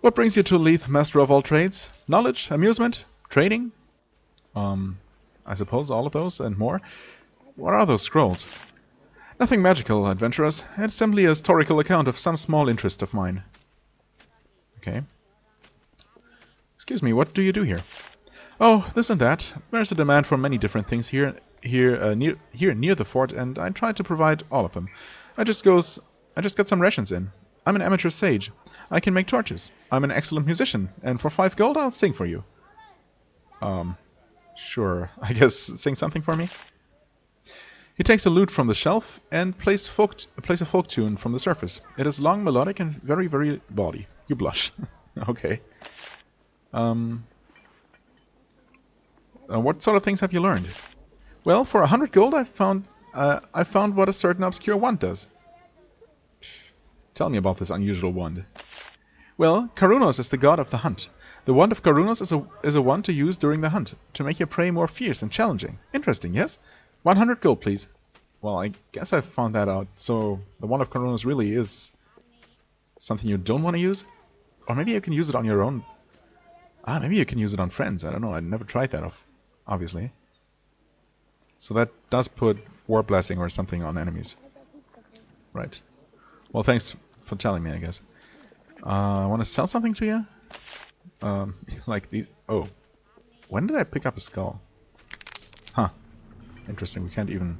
"What brings you to Leith, master of all trades? Knowledge? Amusement? Trading?" I suppose all of those and more. What are those scrolls? Nothing magical, adventurers. It's simply a historical account of some small interest of mine. Okay. Excuse me, what do you do here? Oh, this and that. There's a demand for many different things here near the fort, and I try to provide all of them. I just got some rations in. I'm an amateur sage. I can make torches. I'm an excellent musician, and for 5 gold I'll sing for you. Sure. I guess sing something for me? He takes a lute from the shelf and plays a folk tune from the surface. It is long, melodic, and very, very bawdy. You blush. Okay. What sort of things have you learned? Well, for 100 gold I found what a certain obscure wand does. Tell me about this unusual wand. Well, Karunos is the god of the hunt. The wand of Karunos is a wand to use during the hunt, to make your prey more fierce and challenging. Interesting, yes? 100 gold, please. Well, I guess I found that out. So, the wand of Karunos really is something you don't want to use? Or maybe you can use it on your own. Maybe you can use it on friends. I don't know. I never tried that, obviously. So that does put War Blessing or something on enemies. Right. Well, thanks for telling me, I guess. I want to sell something to you? Like these... Oh. When did I pick up a skull? Huh. Interesting. We can't even...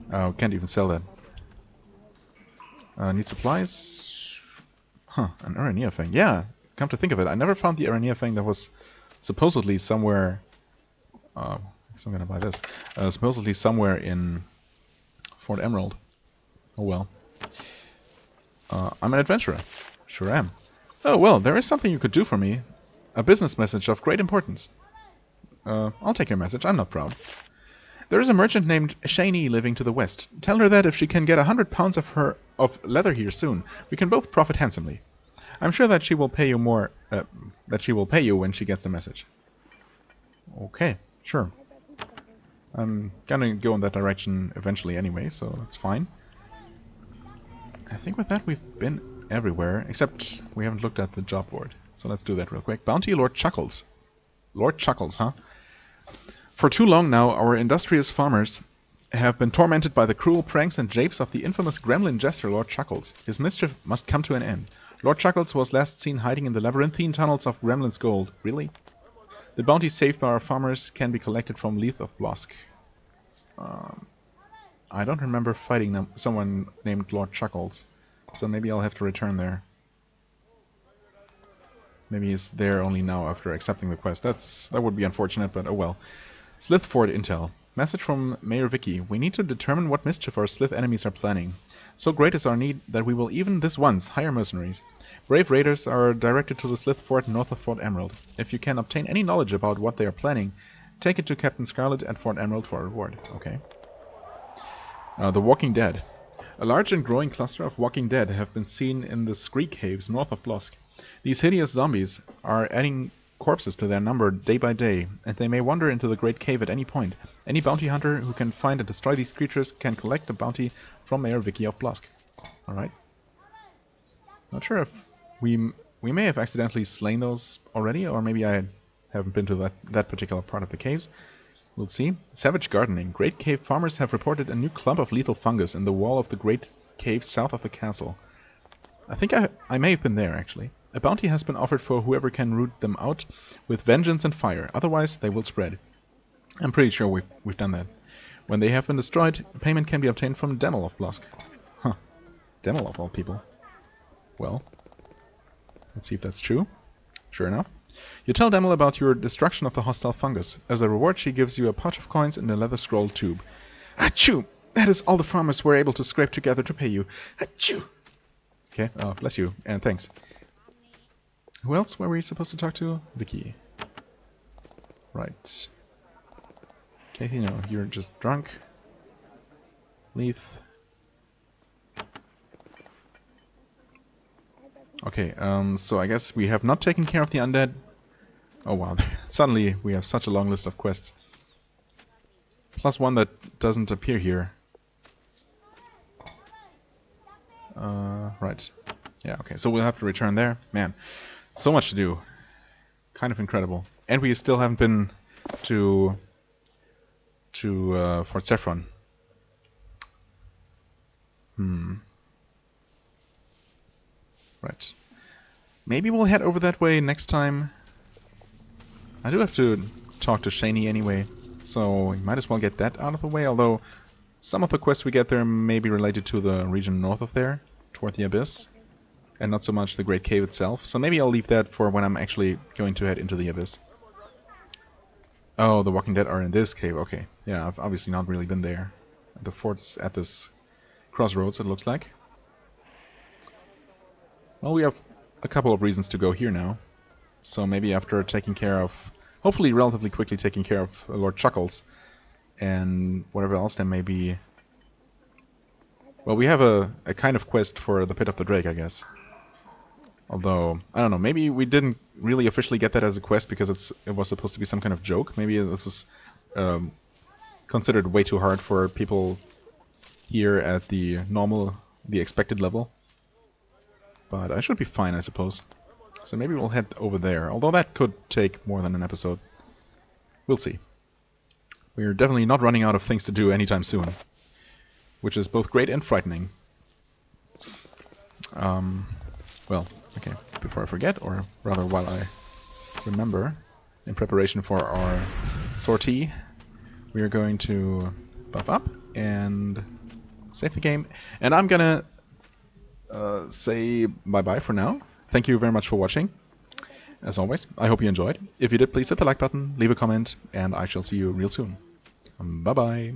can't even sell that. Need supplies? Huh. An Arania thing. Yeah. Come to think of it, I never found the Arania thing that was supposedly somewhere... I guess I'm gonna buy this. Supposedly somewhere in Fort Emerald. Oh well. I'm an adventurer. Sure am. Oh well, there is something you could do for me. A business message of great importance. I'll take your message, I'm not proud. There is a merchant named Shani living to the west. Tell her that if she can get 100 pounds of leather here soon, we can both profit handsomely. I'm sure that she will pay you more. That she will pay you when she gets the message. Okay, sure. I'm gonna go in that direction eventually anyway, so that's fine. I think with that we've been everywhere, except we haven't looked at the job board. So let's do that real quick. Bounty Lord Chuckles. Lord Chuckles, huh? For too long now, our industrious farmers have been tormented by the cruel pranks and japes of the infamous gremlin jester Lord Chuckles. His mischief must come to an end. Lord Chuckles was last seen hiding in the labyrinthine tunnels of Gremlin's Gold. Really? The bounty saved by our farmers can be collected from Leif of Blosk. I don't remember fighting someone named Lord Chuckles, so maybe I'll have to return there. Maybe he's there only now after accepting the quest. That would be unfortunate, but oh well. Slithe Fort Intel. Message from Mayor Vicki. We need to determine what mischief our Slithe enemies are planning. So great is our need that we will even this once hire mercenaries. Brave raiders are directed to the Slithe Fort north of Fort Emerald. If you can obtain any knowledge about what they are planning, take it to Captain Scarlet at Fort Emerald for a reward. Okay. The Walking Dead. A large and growing cluster of Walking Dead have been seen in the Scree Caves north of Blosk. These hideous zombies are adding corpses to their number day by day, and they may wander into the Great Cave at any point. Any bounty hunter who can find and destroy these creatures can collect a bounty from Mayor Vicki of Blosk. Alright. Not sure if we may have accidentally slain those already, or maybe I haven't been to that particular part of the caves. We'll see. Savage Gardening. Great Cave farmers have reported a new clump of lethal fungus in the wall of the Great Cave south of the castle. I think I may have been there, actually. A bounty has been offered for whoever can root them out with vengeance and fire, otherwise they will spread. I'm pretty sure we've done that. When they have been destroyed, payment can be obtained from Demel of Blosk. Huh. Demel of all people. Well, let's see if that's true. Sure enough. You tell Demel about your destruction of the hostile fungus. As a reward, she gives you a pouch of coins and a leather scroll tube. Achoo! That is all the farmers were able to scrape together to pay you. Achoo! Okay, bless you, and thanks. Who else were we supposed to talk to? Vicki. Right. Okay, you know, you're just drunk. Leif. Okay, so I guess we have not taken care of the undead. Oh wow, suddenly we have such a long list of quests. Plus one that doesn't appear here. Right. Yeah, okay, so we'll have to return there. Man, so much to do. Kind of incredible. And we still haven't been to Fort Saffron. Right. Maybe we'll head over that way next time. I do have to talk to Shani anyway, so we might as well get that out of the way, although some of the quests we get there may be related to the region north of there, toward the Abyss, and not so much the Great Cave itself, so maybe I'll leave that for when I'm actually going to head into the Abyss. Oh, the Walking Dead are in this cave, okay. Yeah, I've obviously not really been there. The fort's at this crossroads, it looks like. Well, we have a couple of reasons to go here now. So maybe after taking care of, hopefully relatively quickly taking care of Lord Chuckles and whatever else there may be. Well, we have a kind of quest for the Pit of the Drake, I guess. Although, I don't know, maybe we didn't really officially get that as a quest because it was supposed to be some kind of joke. Maybe this is considered way too hard for people here at the expected level. But I should be fine, I suppose. So maybe we'll head over there, although that could take more than an episode. We'll see. We're definitely not running out of things to do anytime soon, which is both great and frightening. Well, okay, before I forget, or rather while I remember, in preparation for our sortie, we are going to buff up and save the game, and I'm gonna say bye-bye for now. Thank you very much for watching. As always, I hope you enjoyed. If you did, please hit the like button, leave a comment, and I shall see you real soon. Bye-bye.